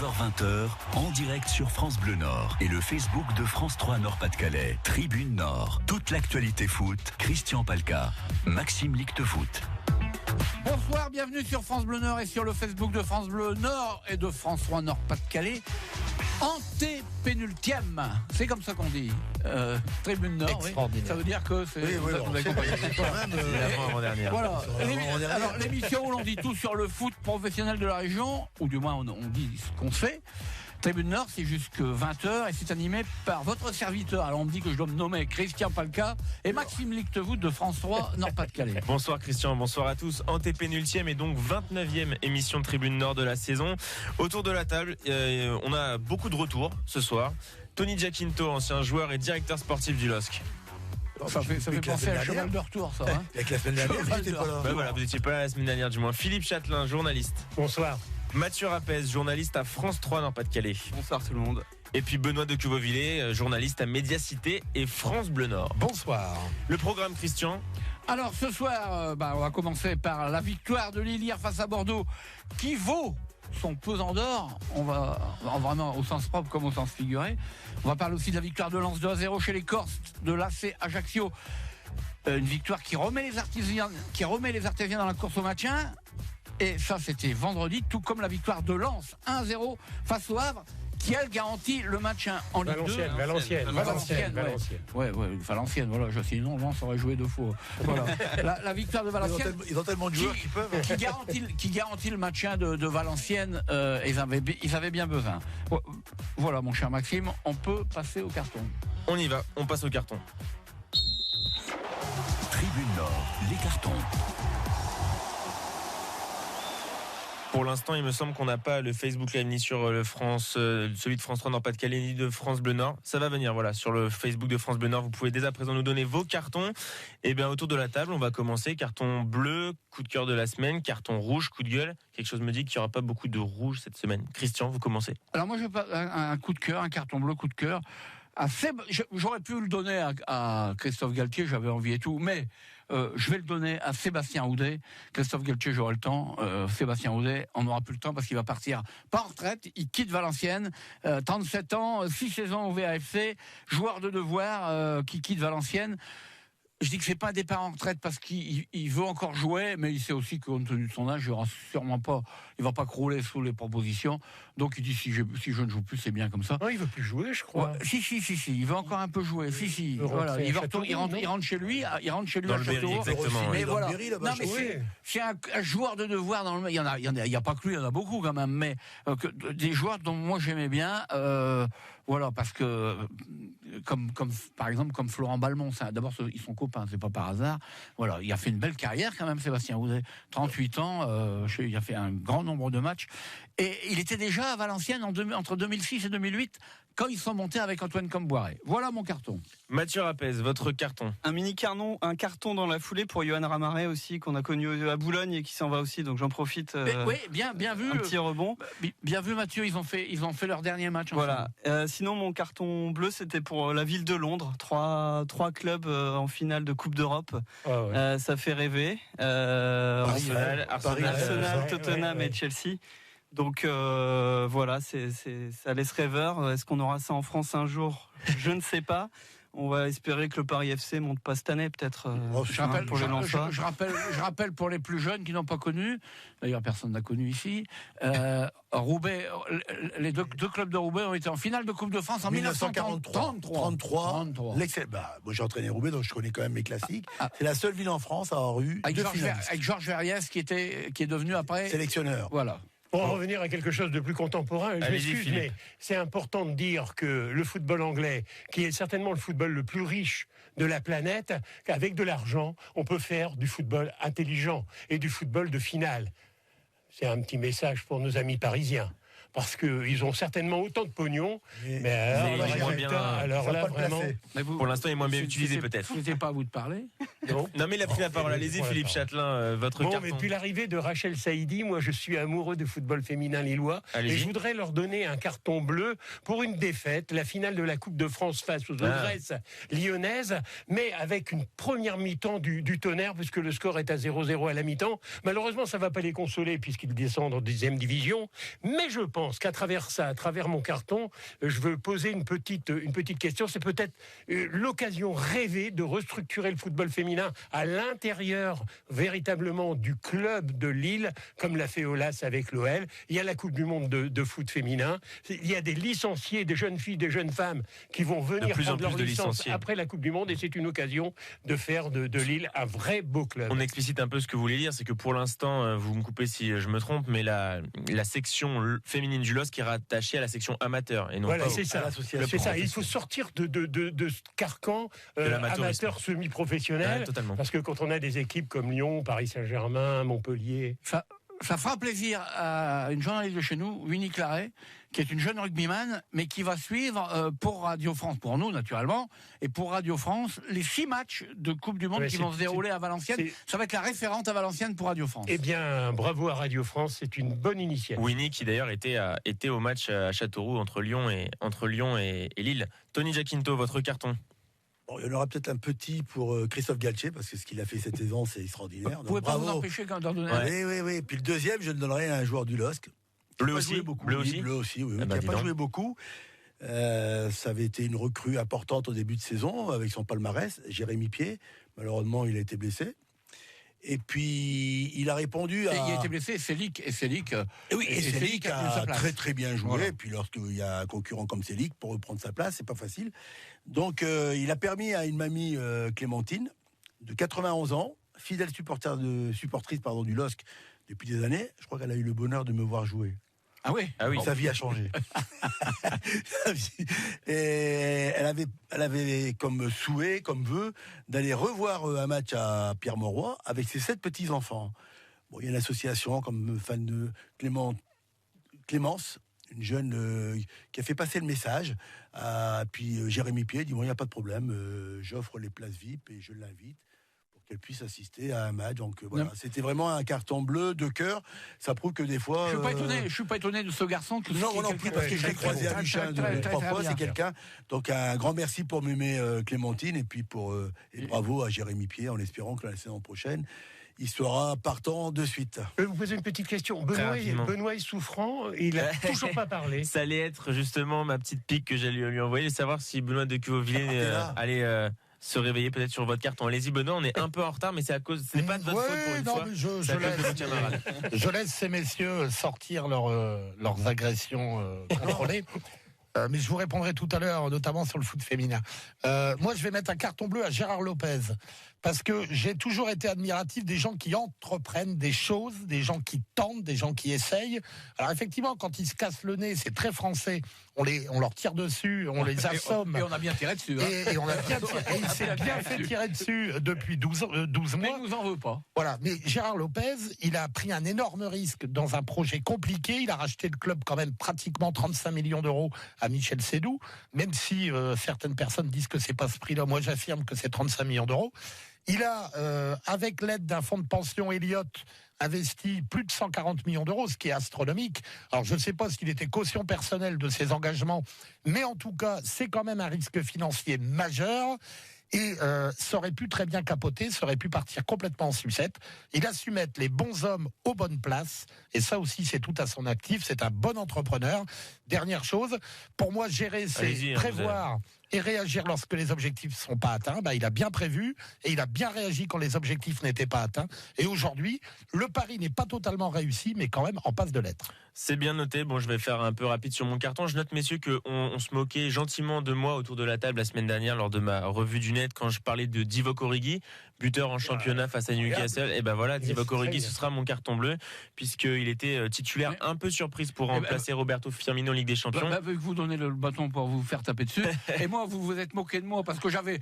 19h-20h, en direct sur France Bleu Nord et le Facebook de France 3 Nord-Pas-de-Calais. Tribune Nord. Toute l'actualité foot. Christian Palka, Maxime Lictefoot. Bonsoir, bienvenue sur France Bleu Nord et sur le Facebook de France Bleu Nord et de France 3 Nord-Pas-de-Calais. Antépénultième, c'est comme ça qu'on dit. Tribune Nord, oui. Ça veut dire que c'est. Oui, vous avez compris. c'est quand même l'avant-dernière. Voilà. Alors, l'émission où l'on dit tout sur le foot professionnel de la région, ou du moins on dit ce qu'on sait. Tribune Nord, c'est jusque 20h et c'est animé par votre serviteur. Alors on me dit que je dois me nommer Christian Palka et Maxime Lictefoot de France 3 Nord-Pas-de-Calais. Bonsoir Christian, bonsoir à tous. Antépénultième et donc 29e émission de Tribune Nord de la saison. Autour de la table, on a beaucoup de retours ce soir. Tony Giacinto, ancien joueur et directeur sportif du LOSC. Ça fait penser à un cheval de retour, ça. Hein. Avec la semaine dernière, j'étais pas là. Voilà, vous n'étiez pas là la semaine dernière du moins. Philippe Châtelain, journaliste. Bonsoir. Mathieu Rapez, journaliste à France 3 Nord-Pas-de-Calais. Bonsoir tout le monde. Et puis Benoît de Cuvevillers, journaliste à Médiacité et France Bleu Nord. Bonsoir. Le programme, Christian. Alors ce soir, on va commencer par la victoire de Lille hier face à Bordeaux, qui vaut son pesant d'or. On va vraiment au sens propre comme au sens figuré. On va parler aussi de la victoire de Lens 2-0 chez les Corses de l'AC Ajaccio. Une victoire qui remet les Artésiens dans la course au maintien. Et ça, c'était vendredi, tout comme la victoire de Lens 1-0 face au Havre, qui elle garantit le maintien en Ligue 2. Valenciennes. Ouais, Valenciennes, voilà. Sinon, Lens aurait joué 2 fois. Voilà. La victoire de Valenciennes. Ils ont tellement de joueurs qui peuvent. Qui garantit le maintien de Valenciennes. Ils avaient bien besoin. Voilà, mon cher Maxime, on peut passer au carton. On y va, on passe au carton. Tribune Nord, les cartons. Pour l'instant, il me semble qu'on n'a pas le Facebook Live ni sur celui de France 3 Nord-Pas-de-Calais ni de France Bleu Nord. Ça va venir, voilà, sur le Facebook de France Bleu Nord. Vous pouvez dès à présent nous donner vos cartons. Et bien, autour de la table, on va commencer. Carton bleu, coup de cœur de la semaine. Carton rouge, coup de gueule. Quelque chose me dit qu'il n'y aura pas beaucoup de rouge cette semaine. Christian, vous commencez. Alors moi, je vais un coup de cœur, un carton bleu, coup de cœur. J'aurais pu le donner à Christophe Galtier, j'avais envie et tout, mais je vais le donner à Sébastien Houdet. Christophe Galtier, j'aurai le temps. Sébastien Houdet, on n'aura plus le temps parce qu'il va partir pas en retraite. Il quitte Valenciennes, 37 ans, 6 saisons au VAFC, joueur de devoir qui quitte Valenciennes. Je dis que c'est pas un départ en retraite parce qu'il veut encore jouer, mais il sait aussi que compte tenu de son âge, il va pas crouler sous les propositions. Donc il dit si je ne joue plus, c'est bien comme ça. Non, il veut plus jouer, je crois. Ouais, si, il veut encore un peu jouer. Si. Voilà, il rentre chez lui, dans à le Berry, exactement. Mais voilà. Non, mais c'est un joueur de devoir dans le. Il y a pas que lui, il y en a beaucoup quand même, mais des joueurs dont moi j'aimais bien. Voilà, parce que comme par exemple comme Florent Balmont, d'abord ils sont copains, c'est pas par hasard. Voilà, il a fait une belle carrière quand même, Sébastien Houdet, 38 ans, il a fait un grand nombre de matchs et il était déjà à Valenciennes entre 2006 et 2008 quand ils sont montés avec Antoine Comboiré. Voilà mon carton. Mathieu Rapez, votre carton. Un carton dans la foulée pour Yohan Ramaret aussi, qu'on a connu à Boulogne et qui s'en va aussi, donc j'en profite. Oui, bien vu. Un petit rebond. Bien vu Mathieu, ils ont fait leur dernier match. Voilà. Sinon mon carton bleu, c'était pour la ville de Londres. Trois clubs en finale de Coupe d'Europe. Ah ouais. Ça fait rêver. Arsenal, Tottenham et Chelsea. Donc voilà, ça laisse rêveur. Est-ce qu'on aura ça en France un jour ? Je ne sais pas. On va espérer que le Paris FC monte pas cette année, peut-être. Je rappelle pour les plus jeunes qui n'ont pas connu, d'ailleurs personne n'a connu ici, Roubaix, les deux clubs de Roubaix ont été en finale de Coupe de France en 1933. Moi j'ai entraîné Roubaix, donc je connais quand même mes classiques. C'est la seule ville en France à avoir eu avec Georges Verriès qui est devenu après sélectionneur. Voilà. Pour en revenir à quelque chose de plus contemporain, je m'excuse, mais c'est important de dire que le football anglais, qui est certainement le football le plus riche de la planète, qu'avec de l'argent, on peut faire du football intelligent et du football de finale. C'est un petit message pour nos amis parisiens. Parce qu'ils ont certainement autant de pognon, mais alors là, vraiment... Pour l'instant, il est moins bien utilisé, peut-être. Ce n'était pas à vous de parler. Non, mais il a pris la parole. Allez-y, Philippe Châtelain, votre carton. Mais depuis l'arrivée de Rachel Saïdi, moi, je suis amoureux du football féminin lillois. Et je voudrais leur donner un carton bleu pour une défaite, la finale de la Coupe de France face aux Audresses lyonnaises, mais avec une première mi-temps du tonnerre, puisque le score est à 0-0 à la mi-temps. Malheureusement, ça ne va pas les consoler, puisqu'ils descendent en 10e division. Mais je pense pense qu'à travers ça, à travers mon carton, je veux poser une petite question. C'est peut-être l'occasion rêvée de restructurer le football féminin à l'intérieur véritablement du club de Lille, comme l'a fait Aulas avec l'OL. Il y a la Coupe du Monde de foot féminin. Il y a des licenciés, des jeunes filles, des jeunes femmes qui vont venir prendre leur licence après la Coupe du Monde, et c'est une occasion de faire de Lille un vrai beau club. On explicite un peu ce que vous voulez dire, c'est que pour l'instant, vous me coupez si je me trompe, mais la section féminine du LOSC est rattachée à la section amateur et non voilà, pas c'est ça. C'est ça. Il faut sortir de ce carcan amateur semi-professionnel, parce que quand on a des équipes comme Lyon, Paris Saint-Germain, Montpellier... Ça fera plaisir à une journaliste de chez nous, Winnie Claret, qui est une jeune rugbyman, mais qui va suivre pour Radio France, pour nous naturellement, et pour Radio France, les 6 matchs de Coupe du Monde qui vont se dérouler à Valenciennes. Ça va être la référente à Valenciennes pour Radio France. Eh bien, bravo à Radio France, c'est une bonne initiative. Winnie qui d'ailleurs était au match à Châteauroux entre Lyon et Lille. Tony Giaquinto, votre carton. Bon, il y en aura peut-être un petit pour Christophe Galtier, parce que ce qu'il a fait cette saison, c'est extraordinaire. Vous ne pouvez pas vous empêcher d'en donner un. Oui. Puis le deuxième, je le donnerai à un joueur du LOSC. Bleu aussi, oui. Qui n'a pas joué beaucoup. Ça avait été une recrue importante au début de saison, avec son palmarès, Jérémy Pied. Malheureusement, il a été blessé. Et puis, il a répondu à... il a été blessé, Célic. Et Célic a très très bien joué. Voilà. Et puis, lorsqu'il y a un concurrent comme Célic, pour reprendre sa place, c'est pas facile. Donc, il a permis à une mamie, Clémentine, de 91 ans, fidèle supportrice du LOSC depuis des années. Je crois qu'elle a eu le bonheur de me voir jouer. Ah oui. Sa vie a changé. Et elle avait comme souhait, comme vœu, d'aller revoir un match à Pierre-Mauroy avec ses 7 petits-enfants. Bon, il y a une association comme fan de Clémence, une jeune qui a fait passer le message. Puis Jérémy Pied dit, bon, il n'y a pas de problème, j'offre les places VIP et je l'invite pour qu'elle puisse assister à un match. Donc voilà, c'était vraiment un carton bleu de cœur. Ça prouve que des fois... Je suis pas étonné de ce garçon. Non plus, parce que je l'ai croisé à Luchin 3 fois, c'est quelqu'un. Donc un grand merci pour mémé Clémentine, et puis et bravo à Jérémy Pied, en espérant que la saison prochaine, il sera partant de suite. Je vais vous poser une petite question. Benoît est souffrant, il n'a toujours pas parlé. Ça allait être justement ma petite pique que j'allais lui envoyer, savoir si Benoît de Cuvauvillé allait se réveiller peut-être sur votre carton. Allez-y Benoît, on est un peu en retard, mais c'est n'est pas de votre faute pour une fois. Mais je laisse ces messieurs sortir leurs agressions contrôlées. Mais je vous répondrai tout à l'heure, notamment sur le foot féminin. Moi, je vais mettre un carton bleu à Gérard Lopez, parce que j'ai toujours été admiratif des gens qui entreprennent des choses, des gens qui tentent, des gens qui essayent. Alors effectivement, quand ils se cassent le nez, c'est très français. On leur tire dessus, on les assomme. Et on a bien tiré dessus. Et il s'est bien fait tirer dessus depuis 12 mois. Mais il nous en veut pas. Voilà. Mais Gérard Lopez, il a pris un énorme risque dans un projet compliqué. Il a racheté le club quand même pratiquement 35 millions d'euros à Michel Sédou, même si certaines personnes disent que c'est pas ce prix-là. Moi, j'affirme que c'est 35 millions d'euros. Il a, avec l'aide d'un fonds de pension Elliott, investi plus de 140 millions d'euros, ce qui est astronomique. Alors, je ne sais pas s'il était caution personnelle de ses engagements, mais en tout cas, c'est quand même un risque financier majeur. Et ça aurait pu très bien capoter, ça aurait pu partir complètement en sucette. Il a su mettre les bons hommes aux bonnes places, et ça aussi c'est tout à son actif, c'est un bon entrepreneur. Dernière chose, pour moi gérer, c'est prévoir et réagir lorsque les objectifs ne sont pas atteints. Il a bien prévu et il a bien réagi quand les objectifs n'étaient pas atteints. Et aujourd'hui, le pari n'est pas totalement réussi, mais quand même en passe de l'être. C'est bien noté. Bon, je vais faire un peu rapide sur mon carton. Je note, messieurs, qu'on se moquait gentiment de moi autour de la table la semaine dernière lors de ma revue du net quand je parlais de Divock Origi, buteur en championnat face à Newcastle. Et ben voilà, Divock Origi, ce sera mon carton bleu, puisqu'il était titulaire, un peu surprise pour remplacer Roberto Firmino en Ligue des Champions. Vous donnez le bâton pour vous faire taper dessus. Et moi, vous vous êtes moqué de moi parce que j'avais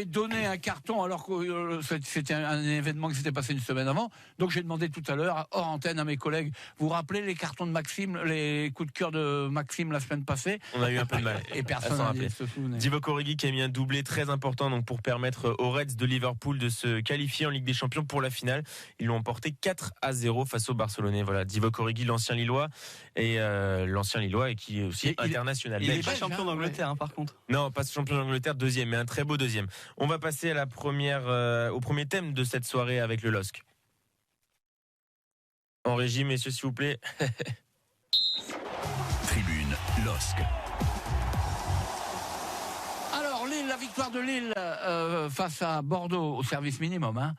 donné un carton alors que c'était un événement qui s'était passé une semaine avant. Donc j'ai demandé tout à l'heure, hors antenne, à mes collègues, vous vous rappelez les cartons de Maxime, les coups de cœur de Maxime la semaine passée? On a eu un peu de mal. Et personne ne se souvenait. Divock Origi qui a mis un doublé très important donc pour permettre aux Reds de Liverpool de se qualifier en Ligue des Champions pour la finale. Ils l'ont emporté 4-0 face aux Barcelonais. Voilà, Divock Origi, l'ancien Lillois et qui est aussi international. Il n'est pas champion d'Angleterre, par contre. Non, pas champion d'Angleterre, deuxième, mais un très beau deuxième. On va passer à au premier thème de cette soirée avec le LOSC. En régie, messieurs, s'il vous plaît. LOSC. Alors, Lille, la victoire de Lille face à Bordeaux au service minimum. Hein.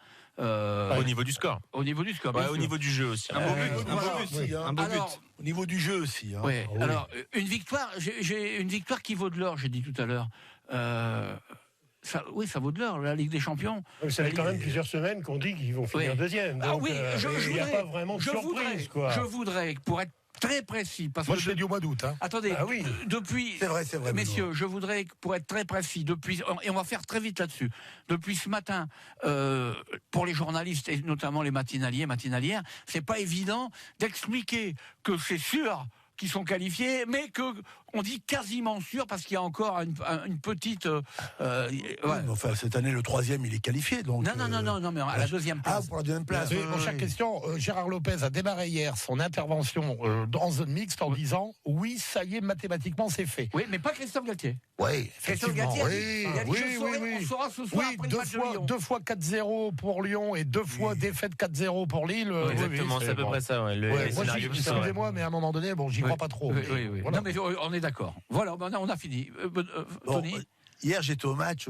Au niveau du score. Au niveau du score. Ouais, au niveau du jeu aussi. Un beau but. Au niveau du jeu aussi. Hein. Ouais, alors, une victoire, j'ai une victoire qui vaut de l'or, j'ai dit tout à l'heure. Ça vaut de l'or, la Ligue des Champions. Ça fait quand même plusieurs semaines qu'on dit qu'ils vont finir deuxième. Donc, il n'y a pas vraiment de surprise. Je voudrais, pour être très précis, parce moi que je l'ai dit au mois d'août. Hein. Attendez, depuis, c'est vrai, messieurs, je voudrais, pour être très précis, depuis, et on va faire très vite là-dessus, depuis ce matin, pour les journalistes et notamment les matinalières, c'est pas évident d'expliquer que c'est sûr qu'ils sont qualifiés, mais que on dit quasiment sûr parce qu'il y a encore une petite. Enfin, cette année, le 3e, il est qualifié. Donc, non, mais à la 2e place. Ah, pour la 2e place. Mon cher question, Gérard Lopez a démarré hier son intervention en zone mixte en disant oui, ça y est, mathématiquement, c'est fait. Oui, mais pas Christophe Galtier. Oui, Christophe Galtier on saura ce soir après le match de Lyon. 2 fois 4-0 pour Lyon et 2 fois défaite 4-0 pour Lille. Exactement, c'est à peu près ça. Excusez-moi, mais à un moment donné, j'y crois pas trop. Oui. Voilà. Non, mais on est d'accord. Voilà, on a fini. Tony. Hier, j'étais au match.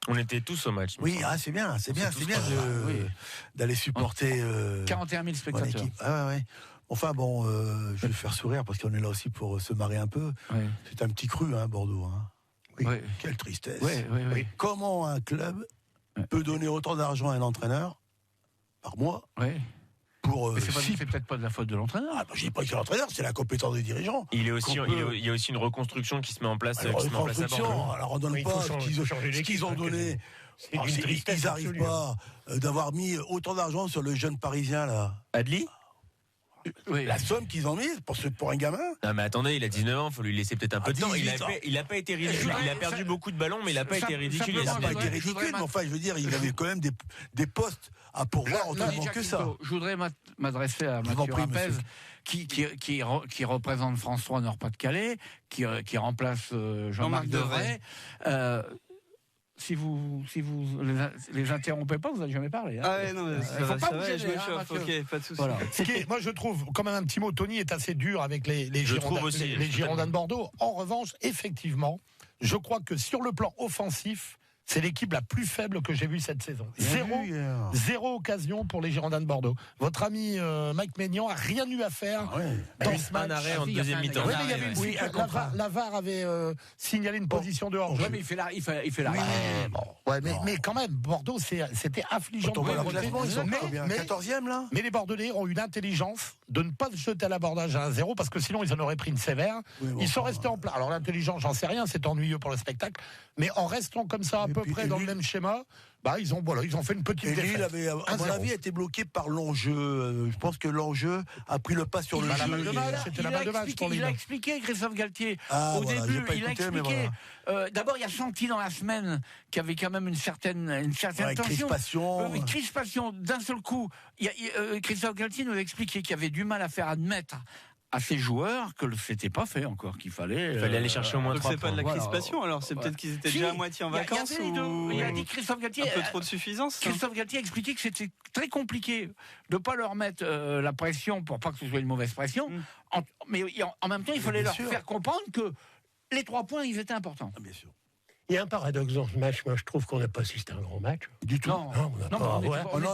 On était tous au match. Oui, c'est bien d'aller supporter 41 000 spectateurs. Ouais. Enfin je vais faire sourire parce qu'on est là aussi pour se marrer un peu. Oui. C'est un petit cru, Bordeaux. Hein. Oui. Quelle tristesse. Oui. Comment un club peut donner autant d'argent à un entraîneur par mois mais c'est peut-être pas de la faute de l'entraîneur. Je dis pas que c'est l'entraîneur, c'est la compétence des dirigeants. Il y a aussi une reconstruction qui se met en place. Alors on donne pas ce qu'ils ont donné. Ils n'arrivent pas d'avoir mis autant d'argent sur le jeune Parisien là. Adli. La somme qu'ils ont mise pour un gamin. Non mais attendez, il a 19 ans, il faut lui laisser peut-être un peu de temps. Il a pas été ridicule. Il a perdu beaucoup de ballons, mais il n'a pas été ridicule. Il n'a pas été ridicule, mais enfin, je veux dire, il avait quand même des postes à pourvoir autrement que ça. Je voudrais m'adresser à Mathieu Rapez, qui représente France 3 Nord-Pas-de-Calais, qui remplace Jean-Marc Devray. Si vous les interrompez pas, vous n'allez jamais parler. Ah ouais, non, ça va, je me chauffe, ok, pas de souci. Voilà. Moi, je trouve, quand même, un petit mot, Tony est assez dur avec les Girondins de Bordeaux. En revanche, effectivement, je crois que sur le plan offensif, c'est l'équipe la plus faible que j'ai vue cette saison. Zéro occasion pour les Girondins de Bordeaux. Votre ami Mike Maignan a rien eu à faire dans ce match. Un arrêt en deuxième mi-temps. La VAR avait signalé une position de hors-jeu. Mais il fait l'arrêt. Mais quand même, Bordeaux, c'était affligeant. Ils sont 14e là. Mais les Bordelais ont eu l'intelligence de ne pas se jeter à l'abordage à 1-0 parce que sinon ils en auraient pris une sévère. Ils sont restés en place. Alors l'intelligence, j'en sais rien, c'est ennuyeux pour le spectacle. Mais en restant comme ça à peu près dans le même schéma, ils ont fait une petite défaite. Lui, il avait, à mon avis, été bloqué par l'enjeu. Je pense que l'enjeu a pris le pas sur le jeu. C'était la balle de match pour lui. Il a expliqué, Christophe Galtier, au début, il a expliqué. D'abord, il a senti dans la semaine qu'il y avait quand même une certaine tension. Une crispation. D'un seul coup, Christophe Galtier nous a expliqué qu'il y avait du mal à faire admettre à ces joueurs que c'était pas fait encore, qu'il fallait aller chercher au moins 3 points. C'est pas de la crispation, alors c'est peut-être qu'ils étaient déjà à moitié en vacances il a dit Christophe Galtier, un peu trop de suffisance. Christophe Galtier a expliqué que c'était très compliqué de pas leur mettre la pression pour pas que ce soit une mauvaise pression, mais en même temps il fallait leur faire comprendre que les 3 points ils étaient importants. Bien sûr. Il y a un paradoxe dans ce match. Moi, je trouve qu'on n'a pas assisté à un grand match. Du tout.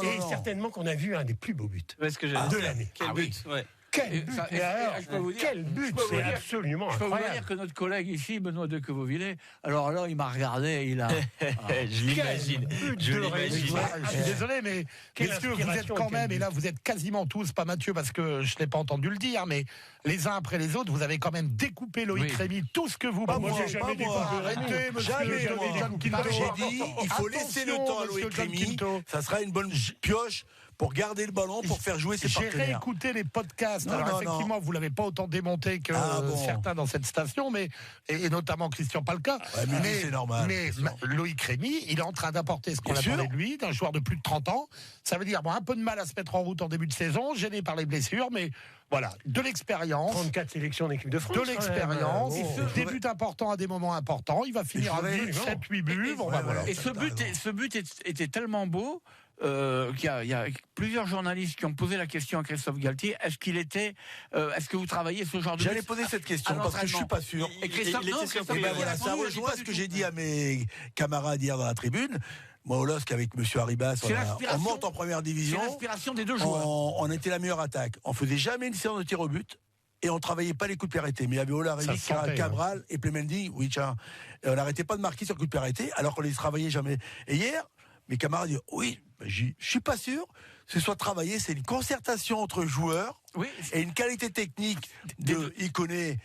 Et certainement qu'on a vu un des plus beaux buts de l'année. Quel but, Quel but, c'est absolument incroyable. Je peux vous dire que notre collègue ici, Benoît de Quevauvillers, alors là, il m'a regardé, il a... Je l'imagine. Je suis désolé, mais messieurs, vous êtes quand même, et là, vous êtes quasiment tous, pas Mathieu, parce que je ne l'ai pas entendu le dire, mais les uns après les autres, vous avez quand même découpé Loïc Rémy, tout ce que vous pouvez. Moi, j'ai jamais découpé. Arrêtez, monsieur. J'ai dit, il faut laisser le temps à Loïc Rémy. Ça sera une bonne pioche pour garder le ballon, pour faire jouer ses partenaires. J'ai réécouté les podcasts. Alors effectivement, vous l'avez pas autant démonté que certains dans cette station, mais et notamment Christian Palka. Mais c'est normal. Mais Loïc Rémy, il est en train d'apporter ce qu'on attendait de lui, d'un joueur de plus de 30 ans. Ça veut dire un peu de mal à se mettre en route en début de saison, gêné par les blessures, mais voilà, de l'expérience. 34 sélections d'équipe de France. De l'expérience, des buts importants à des moments importants. Il va finir avec 7-8 buts. Et ce but était tellement beau. qu'il y a plusieurs journalistes qui ont posé la question à Christophe Galtier. Est-ce que vous travaillez ce genre de... J'allais poser cette question parce que je suis pas sûr. Et Christophe, ça rejoint ce que j'ai dit à mes camarades hier dans la tribune. Moi, au LOSC, avec M. Arribas, on monte en première division. C'est l'inspiration des deux joueurs. On était la meilleure attaque. On faisait jamais une séance de tir au but. Et on travaillait pas les coups de pied arrêtés. Mais il y avait Olarelli, Cabral et Plémendi. Oui, tiens. Et on n'arrêtait pas de marquer sur le coup de pied arrêté, alors qu'on les travaillait jamais. Et hier, mes camarades disent, oui, je suis pas sûr que ce soit travaillé. C'est une concertation entre joueurs. Oui. Et une qualité technique il connaît,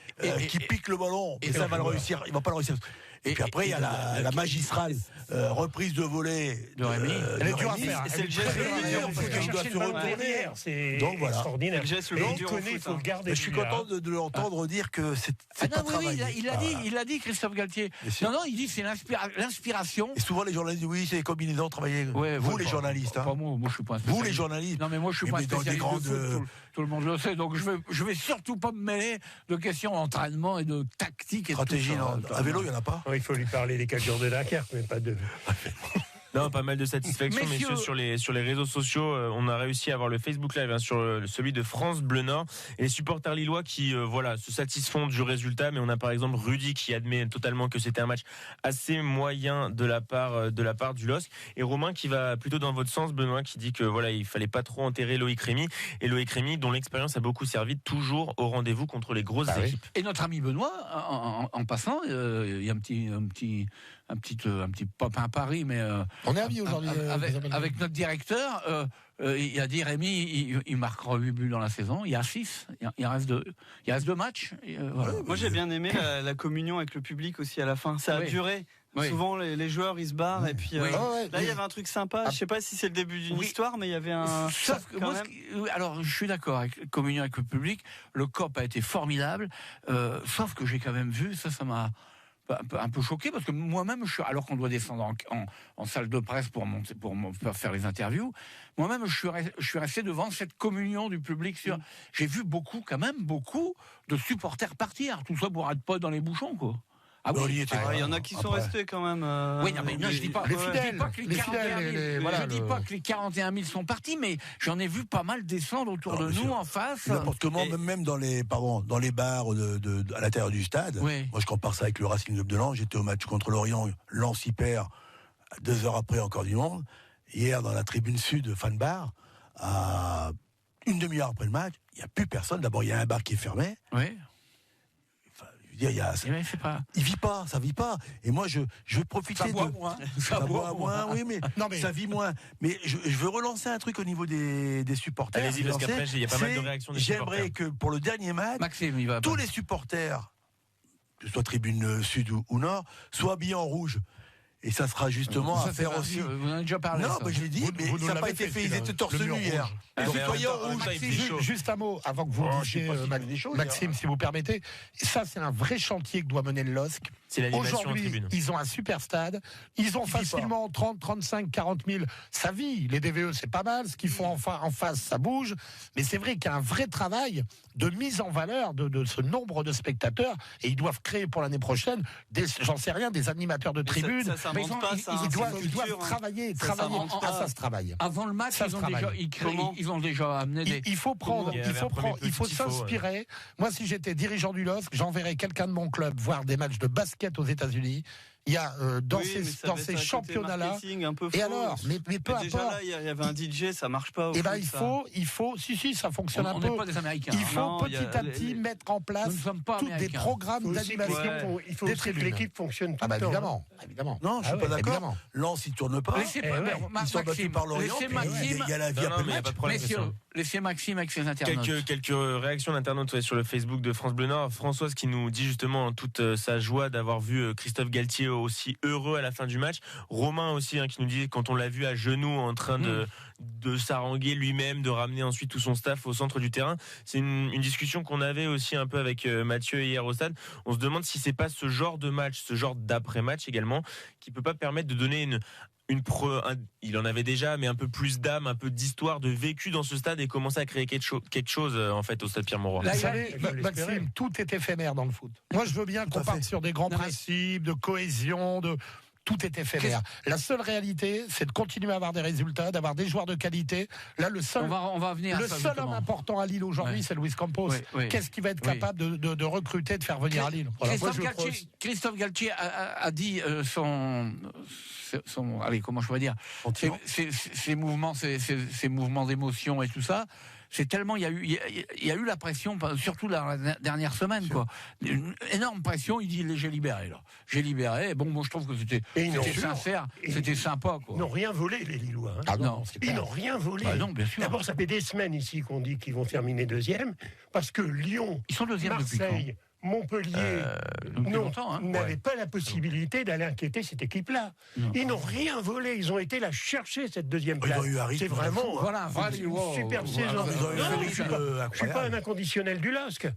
qui pique le ballon. Et ça va le réussir. Il va pas le réussir. Et puis après, il y a la magistrale reprise de volée de Rémi. Elle est dure à faire. C'est le geste il doit se retourner. C'est extraordinaire. Il faut le garder. Je suis content de l'entendre dire que c'est pas travaillé. Il l'a dit, Christophe Galtier. Non, il dit c'est l'inspiration. Et souvent les journalistes disent oui, c'est les combinaisons travaillées. Vous les journalistes. Moi, je suis pas un spécialiste. Vous les journalistes. Non, mais moi, je suis pas un spécialiste de foot. Tout le monde le sait. Donc, je vais surtout pas me mêler de questions d'entraînement et de tactique et stratégie. À vélo, il y en a pas. Il faut lui parler des 4 jours de Dunkerque, mais pas de... Non, pas mal de satisfaction, messieurs, sur les réseaux sociaux. On a réussi à avoir le Facebook Live sur celui de France Bleu Nord. Et les supporters lillois qui se satisfont du résultat. Mais on a par exemple Rudy qui admet totalement que c'était un match assez moyen de la part du LOSC. Et Romain qui va plutôt dans votre sens, Benoît, qui dit que il fallait pas trop enterrer Loïc Rémy. Et Loïc Rémy, dont l'expérience a beaucoup servi, toujours au rendez-vous contre les grosses équipes. Et notre ami Benoît, en passant, il y a un petit pop à Paris, mais on est amis aujourd'hui avec notre directeur. Il a dit Rémi, il marquera 8 buts dans la saison. Il y a 6. Il reste 2 matchs. Voilà. Moi, j'ai bien aimé la communion avec le public aussi à la fin. Ça a duré. Oui. Souvent, les joueurs, ils se barrent. Et puis là, il y avait un truc sympa. Je sais pas si c'est le début d'une histoire, mais il y avait un... Alors, je suis d'accord avec la communion avec le public. Le COP a été formidable. Sauf que j'ai quand même vu, ça m'a... un peu choqué parce que moi-même, alors qu'on doit descendre en salle de presse pour faire les interviews, moi-même, je suis resté devant cette communion du public. J'ai vu beaucoup de supporters partir, tout ça pour être pas dans les bouchons, quoi. Ah oui, il y en a qui sont restés quand même. Oui, non, mais je dis pas. Les fidèles, je dis pas que les 41 000 sont partis, mais j'en ai vu pas mal descendre autour de nous, en face. N'importe comment, même dans les bars à l'intérieur du stade. Oui. Moi, je compare ça avec le Racing Club de Lens. J'étais au match contre Lorient. Lens y perd 2 heures après encore du monde. Hier, dans la tribune sud, fan bar, à une demi-heure après le match, il n'y a plus personne. D'abord, il y a un bar qui est fermé. Oui. Il vit pas, ça vit pas. Et moi, je veux profiter ça boit moins, oui, mais ça vit moins. Mais je veux relancer un truc au niveau des supporters. Allez-y, parce qu'après, il y a pas mal de réactions des supporters. J'aimerais que pour le dernier match, Maxime, tous les supporters, que ce soit tribune sud ou nord, soient habillés en rouge. Et ça sera justement à faire aussi. Vous en avez déjà parlé. Non, je l'ai dit, mais ça n'a pas été fait. Ils étaient torse nu hier. Juste un mot avant que vous disiez, Maxime, si vous permettez. Ça, c'est un vrai chantier que doit mener le LOSC. C'est l'animation en tribune. Aujourd'hui, ils ont un super stade. Ils ont facilement 30, 35, 40 000. Ça vit. Les DVE, c'est pas mal. Ce qu'ils font en face, ça bouge. Mais c'est vrai qu'il y a un vrai travail de mise en valeur de ce nombre de spectateurs. Et ils doivent créer pour l'année prochaine, j'en sais rien, des animateurs de tribune. Ils doivent travailler. Ça se travaille. Avant le match, ils ont déjà amené des... Il faut s'inspirer. Moi, si j'étais dirigeant du LOSC, j'enverrais quelqu'un de mon club voir des matchs de basket aux États-Unis. Il y a dans ces championnats-là. Et alors, mais peu importe. Déjà là, il y avait un DJ, ça marche pas. Et il faut, ça fonctionne un peu. On n'est pas des Américains. Il faut petit à petit mettre en place des programmes d'animation. Il faut que l'équipe fonctionne tout le temps. Évidemment. Non, je suis pas d'accord. Lens, il tourne pas. Ils sont battus par l'Orient. Il y a la vie après le match. Laissez Maxime avec ses internautes. Quelques réactions d'internautes sur le Facebook de France Bleu Nord. Françoise qui nous dit justement toute sa joie d'avoir vu Christophe Galtier aussi heureux à la fin du match. Romain aussi qui nous dit quand on l'a vu à genoux en train de s'haranguer lui-même, de ramener ensuite tout son staff au centre du terrain. C'est une discussion qu'on avait aussi un peu avec Mathieu hier au stade. On se demande si c'est pas ce genre de match, ce genre d'après-match également, qui peut pas permettre de donner il en avait déjà, mais un peu plus d'âme, un peu d'histoire, de vécu dans ce stade et commencer à créer quelque chose en fait au stade Pierre-Mauroy. Vous savez, Maxime, tout est éphémère dans le foot. Moi, je veux bien qu'on parte sur des grands principes de cohésion, tout est éphémère. La seule réalité, c'est de continuer à avoir des résultats, d'avoir des joueurs de qualité. Là, le seul, on va venir le seul homme important à Lille aujourd'hui, c'est Luis Campos. Oui. Qu'est-ce qu'il va être capable de recruter, de faire venir à Lille? Voilà. Christophe Galtier a dit son allez, comment je pourrais dire, ces mouvements d'émotion et tout ça. C'est tellement, il y a eu la pression, surtout la dernière semaine, quoi. Une énorme pression. Il dit, j'ai libéré, là. J'ai libéré. Bon, moi, je trouve que c'était sincère, c'était sympa, quoi. Ils n'ont rien volé, les Lillois. Hein. Ah non, ils n'ont rien volé. Non, bien sûr. D'abord, ça fait des semaines ici qu'on dit qu'ils vont terminer deuxième, parce que Lyon, ils sont deuxième Marseille, Montpellier n'avaient pas la possibilité d'aller inquiéter cette équipe-là. Ils n'ont rien volé, ils ont été la chercher, cette deuxième place. C'est vraiment une superbe saison. Je ne suis pas un inconditionnel du LOSC.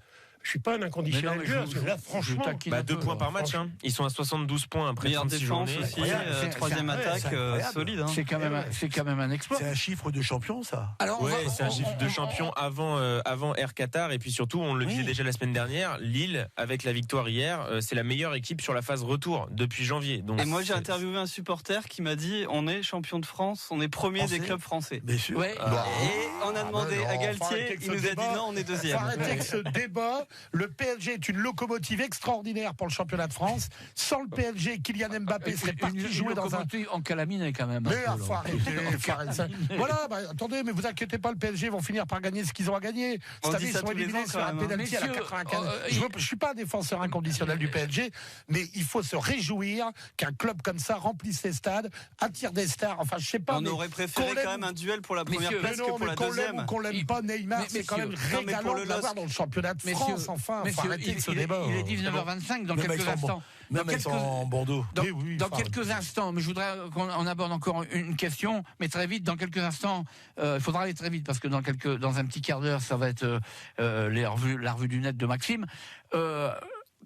Je suis pas un inconditionnel du LOSC. Là, franchement, 2 points par match. Hein. Ils sont à 72 points après 36 journées. Aussi, troisième attaque solide. Hein. C'est quand même un exploit. C'est un chiffre de champion, ça. Alors, c'est un chiffre de champion avant Air Qatar. Et puis surtout, on le disait déjà la semaine dernière, Lille, avec la victoire hier, c'est la meilleure équipe sur la phase retour depuis janvier. Donc, et moi, j'ai interviewé un supporter qui m'a dit, on est champion de France, on est premier des clubs français. Bien sûr. Et on a demandé à Galtier, il nous a dit non, on est deuxième. Faut arrêter avec ce débat. Le PSG est une locomotive extraordinaire pour le championnat de France. Sans le PSG, Kylian Mbappé serait parti jouer dans un... en calamine quand même. Mais faut arrêter. Voilà, attendez, mais vous inquiétez pas, le PSG vont finir par gagner ce qu'ils ont à gagner. Cette année, ils sont éliminés sur un pénalty à la 95. Je suis pas un défenseur inconditionnel du PSG, mais il faut se réjouir qu'un club comme ça remplisse les stades, attire des stars. Enfin, je sais pas. On aurait préféré quand même un duel pour la première place que pour la deuxième. Qu'on l'aime pas, Neymar, c'est quand même régalant de l'avoir dans le championnat de France. Enfin, faut arrêter de ce débat. Il est 19h25 dans quelques instants. Même ils sont en Bordeaux. Dans quelques instants, mais je voudrais qu'on aborde encore une question, mais très vite, dans quelques instants, il faudra aller très vite parce que dans un petit quart d'heure, ça va être la revue du net de Maxime.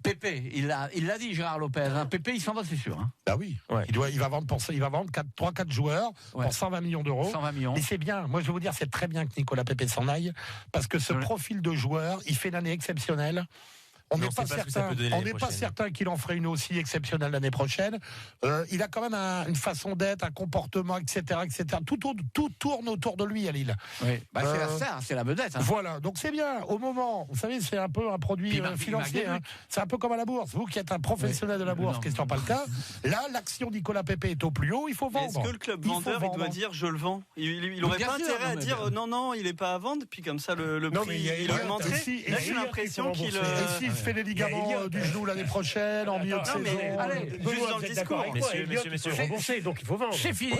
Pépé, il l'a dit, Gérard Lopez. Hein. Pépé, il s'en va, c'est sûr. Hein. Bah oui. Ouais. Il va vendre 3-4 joueurs pour 120 millions d'euros. 120 millions. Et c'est bien. Moi, je vais vous dire, c'est très bien que Nicolas Pépé s'en aille parce que ce profil de joueur, il fait une année exceptionnelle. On n'est pas certain qu'il en ferait une aussi exceptionnelle l'année prochaine. Il a quand même une façon d'être, un comportement, etc. Tout tourne autour de lui à Lille. Oui. C'est la star, c'est la vedette. Hein. Voilà, donc c'est bien. Au moment, vous savez, c'est un peu un produit financier. Hein. C'est un peu comme à la bourse. Vous qui êtes un professionnel de la bourse, Christian Palka, là, l'action Nicolas Pépé est au plus haut, il faut vendre. Est-ce que le club vendeur, il doit dire je le vends? Il n'aurait pas intérêt à dire non, il n'est pas à vendre, puis comme ça le prix il augmenterait. Là, j'ai l'impression qu'il fait les ligaments du genou l'année prochaine, en milieu de saison. Allez, juste dans le discours. Messieurs, remboursé, donc il faut vendre. C'est fini,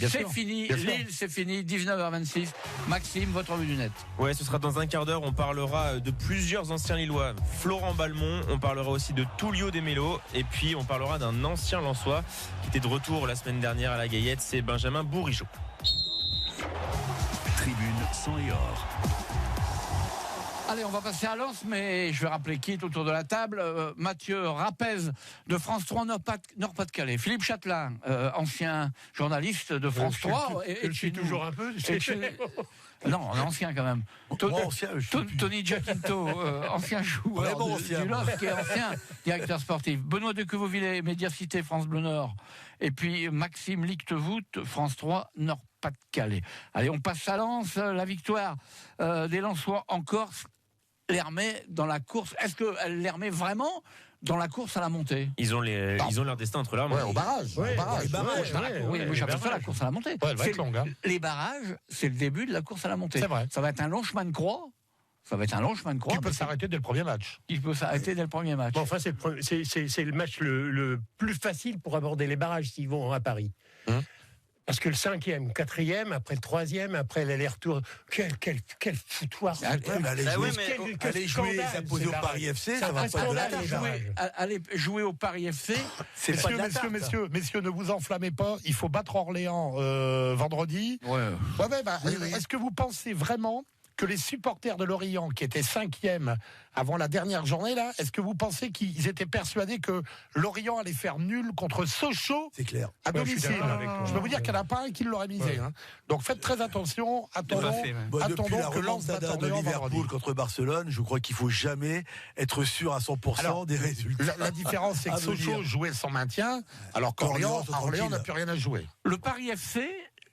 c'est fini. Lille, c'est fini, 19h26. Maxime, votre revue du net. Ouais, ce sera dans un quart d'heure. On parlera de plusieurs anciens Lillois. Florent Balmont, on parlera aussi de Tullio De Melo. Et puis, on parlera d'un ancien Lensois qui était de retour la semaine dernière à la Gaillette. C'est Benjamin Bourigeaud. Tribune sang et or. Allez, on va passer à Lens, mais je vais rappeler qui est autour de la table. Mathieu Rapez de France 3 Nord-Pas-de-Calais. Philippe Châtelain, ancien journaliste de France 3. Je suis toujours un peu. Non, ancien quand même. Tony Giacinto, ancien joueur du LOSC et ancien directeur sportif. Benoît de Quevauvillers, Médiacité France Bleu Nord. Et puis Maxime Lichtevoet, France 3 Nord-Pas-de-Calais. Allez, on passe à Lens. La victoire des Lensois en Corse les remet dans la course. Est-ce qu'elle les remet vraiment dans la course à la montée? Ils ont leur destin entre leurs mains. Au barrage. Oui, j'appelle ça la course à la montée. Ouais, elle va être longue. Hein. Les barrages, c'est le début de la course à la montée. C'est vrai. Ça va être un long chemin de croix. Qui peut s'arrêter dès le premier match. Bon, enfin, c'est le match le plus facile pour aborder les barrages s'ils vont à Paris. Parce que le 5e, 4e, après le 3e, après l'aller-retour, quel foutoir. Aller jouer, s'imposer au Paris FC, ça va pas de la tâche. Aller jouer au Paris FC, messieurs, ne vous enflammez pas. Il faut battre Orléans vendredi. Ouais. Est-ce que vous pensez vraiment que les supporters de Lorient, qui étaient 5e avant la dernière journée, là, est-ce que vous pensez qu'ils étaient persuadés que Lorient allait faire nul contre Sochaux? C'est clair. À domicile. Je Je peux vous dire qu'il n'y en a pas un qui l'aurait misé. Hein. Donc faites très attention. Attendons Depuis la que Lens batte remontada de Orléans Liverpool vendredi. contre Barcelone, je crois qu'il faut jamais être sûr à 100% Alors, des résultats. La différence, c'est que À venir. Sochaux jouait son maintien, alors qu'Orléans n'a plus rien à jouer. Le Paris FC,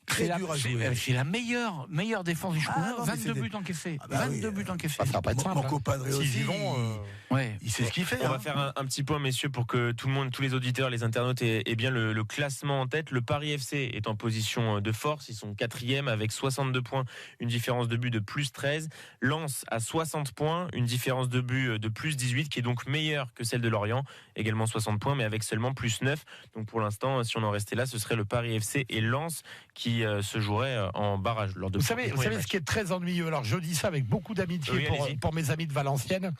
Très dur à jouer. c'est la meilleure défense du championnat. non, mais 22 c'est buts encaissés. Ah bah 22 oui. buts encaissés. Ça va pas être simple. Marco Padre S'ils aussi, y vont, Ouais. il sait ce qu'il fait. On hein. va faire un petit point, messieurs, pour que tout le monde, tous les auditeurs, les internautes aient bien le classement en tête. Le Paris FC est en position de force. Ils sont 4e avec 62 points, une différence de but de plus 13. Lens à 60 points, une différence de but de plus 18, qui est donc meilleure que celle de Lorient, également 60 points, mais avec seulement plus 9. Donc pour l'instant, si on en restait là, ce serait le Paris FC et Lens qui se joueraient en barrage. Lors de Vous savez ce qui est très ennuyeux, alors je dis ça avec beaucoup d'amitié Oui, allez-y. pour mes amis de Valenciennes,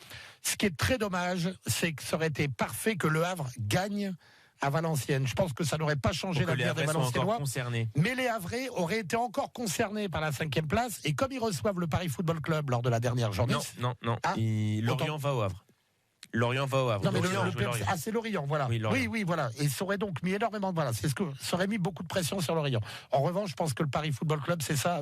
ce qui est très dommage, c'est que ça aurait été parfait que le Havre gagne à Valenciennes. Je pense que ça n'aurait pas changé pour que les l'avenir des Havrais sont encore Valenciennois. concernés. Mais les Havrais auraient été encore concernés par la 5e place, et comme ils reçoivent le Paris Football Club lors de la dernière journée... Non. Ah, Lorient va au Havre. Lorient va au Havre. Non, mais Lorient le joue PFC, Lorient. c'est Lorient, voilà. Oui, Lorient. Oui, voilà. Et ça aurait donc mis énormément de... Voilà, c'est ce que ça aurait mis beaucoup de pression sur Lorient. En revanche, je pense que le Paris Football Club, c'est ça,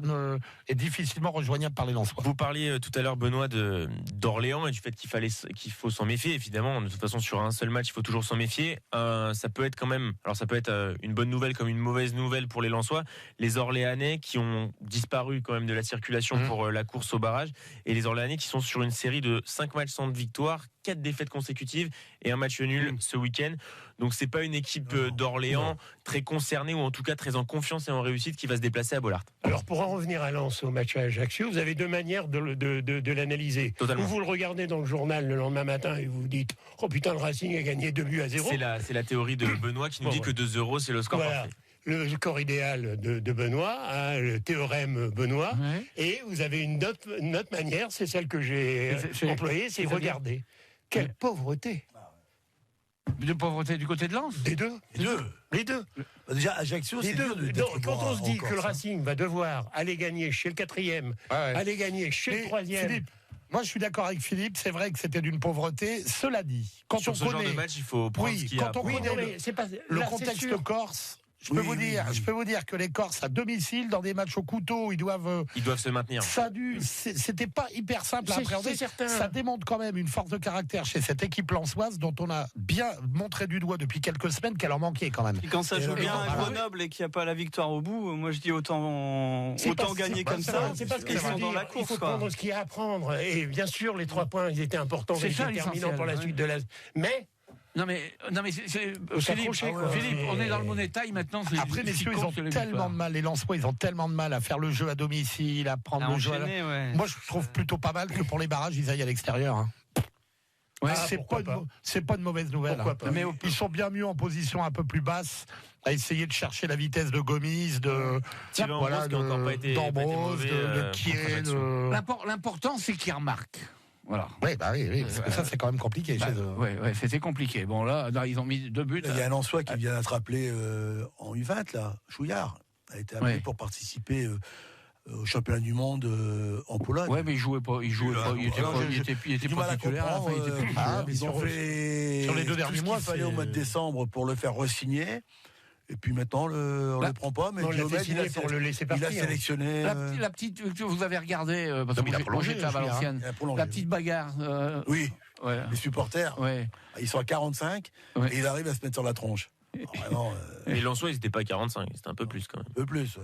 est difficilement rejoignable par les Lensois. Vous parliez tout à l'heure, Benoît, d'Orléans et du fait qu'il faut s'en méfier. Évidemment, de toute façon, sur un seul match, il faut toujours s'en méfier. Ça peut être quand même, alors ça peut être une bonne nouvelle comme une mauvaise nouvelle pour les Lensois. Les Orléanais qui ont disparu quand même de la circulation pour la course au barrage, et les Orléanais qui sont sur une série de 5 matchs sans victoire, 4 défaites consécutives et un match nul ce week-end. Donc c'est pas une équipe d'Orléans très concernée, ou en tout cas très en confiance et en réussite, qui va se déplacer à Bollaert. Alors pour en revenir à Lens, au match à Ajaccio, vous avez deux manières de l'analyser. Totalement. Ou vous le regardez dans le journal le lendemain matin et vous vous dites « Oh putain, le Racing a gagné 2-0 ». C'est la théorie de Benoît qui nous dit que 2-0 c'est le score Voilà. parfait. Le score idéal de Benoît, hein, le théorème Benoît. Ouais. Et vous avez une autre manière, c'est celle que j'ai employée, c'est regarder. Quelle pauvreté. De pauvreté du côté de Lens. Les deux. Les deux. Déjà, Ajaccio, c'est dur de Donc, quand on se dit encore, que le ça. Racing va devoir aller gagner chez le 4e, aller gagner chez le 3e. Philippe, moi je suis d'accord avec Philippe, c'est vrai que c'était d'une pauvreté. Cela dit, quand Sur on ce genre connaît de match, il faut prendre ce qu'il y a. quand on Oui, connaît non, mais c'est pas le là, c'est contexte sûr. corse, je peux vous dire que les Corses à domicile, dans des matchs au couteau, ils doivent se maintenir. c'était pas hyper simple à C'est appréhender. certain. Ça démontre quand même une force de caractère chez cette équipe lensoise dont on a bien montré du doigt depuis quelques semaines qu'elle en manquait quand même. Et quand ça Et joue bien alors, à Grenoble et qu'il n'y a pas la victoire au bout, moi je dis autant gagner comme ça. C'est pas ce que ils je veux sont dans dire. la Il course. faut quoi. prendre ce qu'il y a à prendre. Et bien sûr, les 3 points, ils étaient importants, C'est et ça, déterminants l'essentiel, pour la ouais. suite de la. Mais Non mais Philippe, s'accrocher, quoi. Philippe, Mais- on est dans le money time maintenant. Après, messieurs, ils ont tellement de mal, les Lensois, ils ont tellement de mal à faire le jeu à domicile, à prendre À le jeu. enchaîner, ouais. Moi, je trouve plutôt pas mal que pour les barrages, ils aillent à l'extérieur. Hein. Ouais, Ah, pourquoi pas. C'est pas une mauvaise nouvelle. Pourquoi hein. pas. Mais ils sont bien mieux en position un peu plus basse, à essayer de chercher la vitesse de Gomis, Thierry Ambrose, qui a encore pas été d'Ambrose, mauvais, de Kiel. contre Ajaccio. L'important c'est qu'ils remarquent. Voilà. Oui, parce que ça, c'est quand même compliqué chez eux. Ouais, c'était compliqué. Bon là, ils ont mis 2 buts. Il y a un Lensois qui vient d'être appelé en U20, là, Chouillard. A été appelé pour participer au championnat du monde en Pologne. Ouais, mais il jouait pas. Il était du pas mal à titulaire. comprendre, Enfin, il était plus titulaire. ils ont fait sur les 2 tout derniers ce mois, qu'il fallait c'est- au mois de décembre pour le faire re-signer. Et puis maintenant, on ne le prend pas. Mais on l'a fait Diomède, signer pour le laisser il a partir. sélectionné. La petite, vous avez regardé parce Non, que mais il a moi, prolongé, j'étais à je veux dire, Valenciennes. Il a prolongé. La petite bagarre. Oui, Ouais. les supporters, Ouais. ils sont à 45 Ouais. et ils arrivent à se mettre sur la tronche. Vraiment, Et les Lensois, ils n'étaient pas à 45, c'était un peu plus quand même. un peu plus.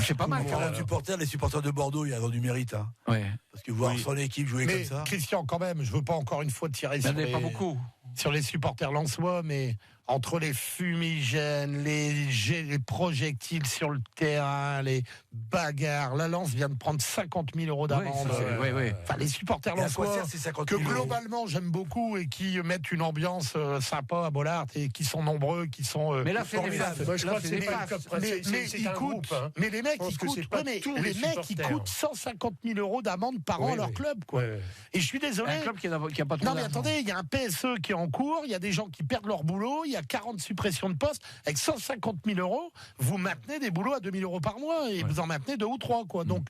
C'est pas mal, quand même. Les supporters de Bordeaux, il y a du mérite. Hein. Ouais. Parce que voir son équipe jouer Mais comme ça. Christian, quand même, je veux pas encore une fois tirer Il n'y en sur avait pas beaucoup. sur les supporters lensois, mais entre les fumigènes, les projectiles sur le terrain, les bagarres, la Lens vient de prendre 50 000 euros d'amende. Ouais. Enfin, les supporters Et à quoi lensois, sert ces 50 que 000 euros globalement j'aime beaucoup et qui mettent une ambiance sympa à Bollaert et qui sont nombreux, qui sont. Mais là, c'est des formidable. places. Moi, je crois Là, que c'est c'est des pas places. le club principal, mais c'est ils un coûtent, groupe. Hein. mais les mecs, Je pense ils que coûtent, c'est pas tous les les mecs, ils supporters. coûtent 150 000 euros d'amende par an à leur club, quoi. Ouais. Et je suis désolé. Un club qui a pas trop Non mais d'argent. attendez, il y a un PSE qui est en cours, il y a des gens qui perdent leur boulot, il y a 40 suppressions de postes. Avec 150 000 euros, vous maintenez des boulots à 2 000 euros par mois et vous en maintenez 2 ou 3, quoi. Donc,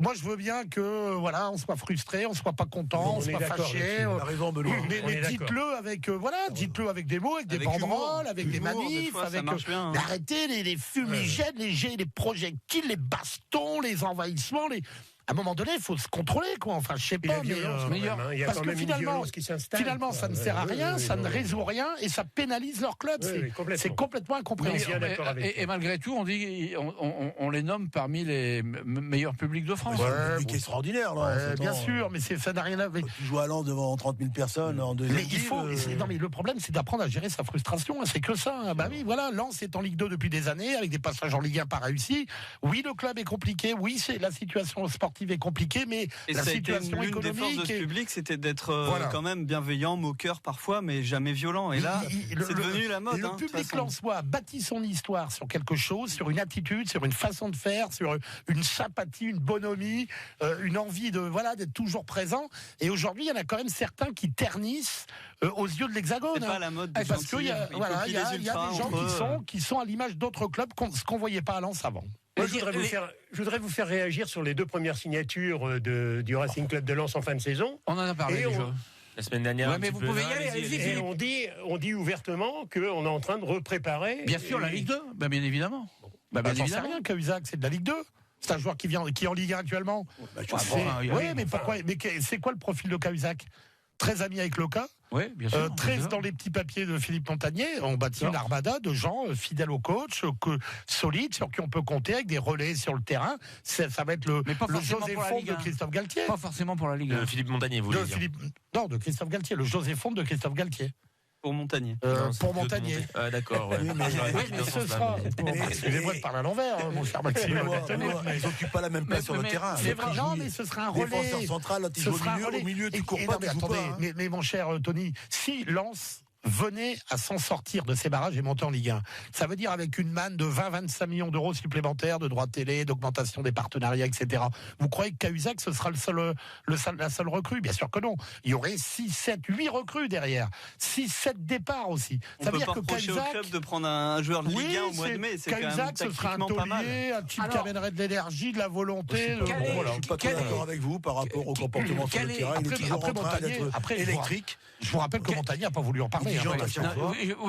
moi, je veux bien que on soit frustré, on soit pas content, on soit fâché. On a raison, Benoît. Mais dites-le avec dites-le avec des mots, avec des banderoles, avec des manifs, avec arrêtez les fumigènes, les projectiles, les bastons, les envahissements, à un moment donné, il faut se contrôler, quoi. Enfin, je sais pas, mais parce que finalement, ça ne sert à rien, ça ne résout rien et ça pénalise leur club. C'est complètement incompréhensible. Et malgré tout, on dit, on les nomme parmi les meilleurs publics de France. Un public extraordinaire, là. Bien sûr, mais ça n'a rien à voir. Tu joues à Lens devant 30 000 personnes en deuxième. Mais le problème, c'est d'apprendre à gérer sa frustration. C'est que ça. Bah oui, voilà. Lens est en Ligue 2 depuis des années, avec des passages en Ligue 1 pas réussis. Oui, le club est compliqué. Oui, c'est la situation sportive est compliquée, mais la situation économique. L'une des forces de ce public, c'était d'être quand même bienveillant, moqueur parfois, mais jamais violent. Et là, c'est devenu la mode. Le public lensois a bâti son histoire sur quelque chose, sur une attitude, sur une façon de faire, sur une sympathie, une bonhomie, une envie d'être toujours présent. Et aujourd'hui, il y en a quand même certains qui ternissent aux yeux de l'Hexagone. C'est pas la mode. Parce qu'il y a des gens qui sont à l'image d'autres clubs, ce qu'on voyait pas à Lens avant. Moi, je voudrais vous faire réagir sur les 2 premières signatures du Racing Club de Lens en fin de saison. On en a parlé déjà. La semaine dernière. Ouais, mais vous pouvez y aller, allez-y. Et on dit ouvertement qu'on est en train de repréparer. Bien sûr, la Ligue 2, bien évidemment. J'en sais rien, Cahuzac, c'est de la Ligue 2. C'est un joueur qui est en Ligue 1 actuellement. Mais pourquoi ? Mais c'est quoi le profil de Cahuzac ? Très ami avec Loca. Oui, bien sûr. Très dans les petits papiers de Philippe Montagnier, on bâtit une armada de gens fidèles au coach, solides, sur qui on peut compter, avec des relais sur le terrain. Ça va être le José Fonte de Christophe Galtier. Pas forcément pour la Ligue 1. Philippe Montagnier, vous voulez dire. De Christophe Galtier, le José Fonte de Christophe Galtier. Pour Montagnier. Pour Montagnier. Ah, d'accord, ouais. mais ce sera. Excusez-moi de parler à l'envers, mon cher Maxime. Ils n'occupent pas la même place sur le terrain. C'est vrai, non, mais ce sera un relais. Défenseur central, l'autre il joue au milieu, tu cours pas, tu joues pas. Mais mon cher Tony, si Lens venait à s'en sortir de ces barrages et monter en Ligue 1. Ça veut dire avec une manne de 20-25 millions d'euros supplémentaires de droits de télé, d'augmentation des partenariats, etc. Vous croyez que Cahuzac, ce sera la seule recrue ? Bien sûr que non. Il y aurait 6, 7, 8 recrues derrière. 6, 7 départs aussi. Ça veut dire que Cahuzac, au club de prendre un joueur de Ligue 1 au mois de mai, c'est Cahuzac, quand même ce sera un taulier, un type qui amènerait de l'énergie, de la volonté. Je suis pas trop d'accord avec vous par rapport au comportement sur le terrain. Il est toujours en train d'être électrique. Je vous rappelle que Montagnier n'a pas voulu en parler.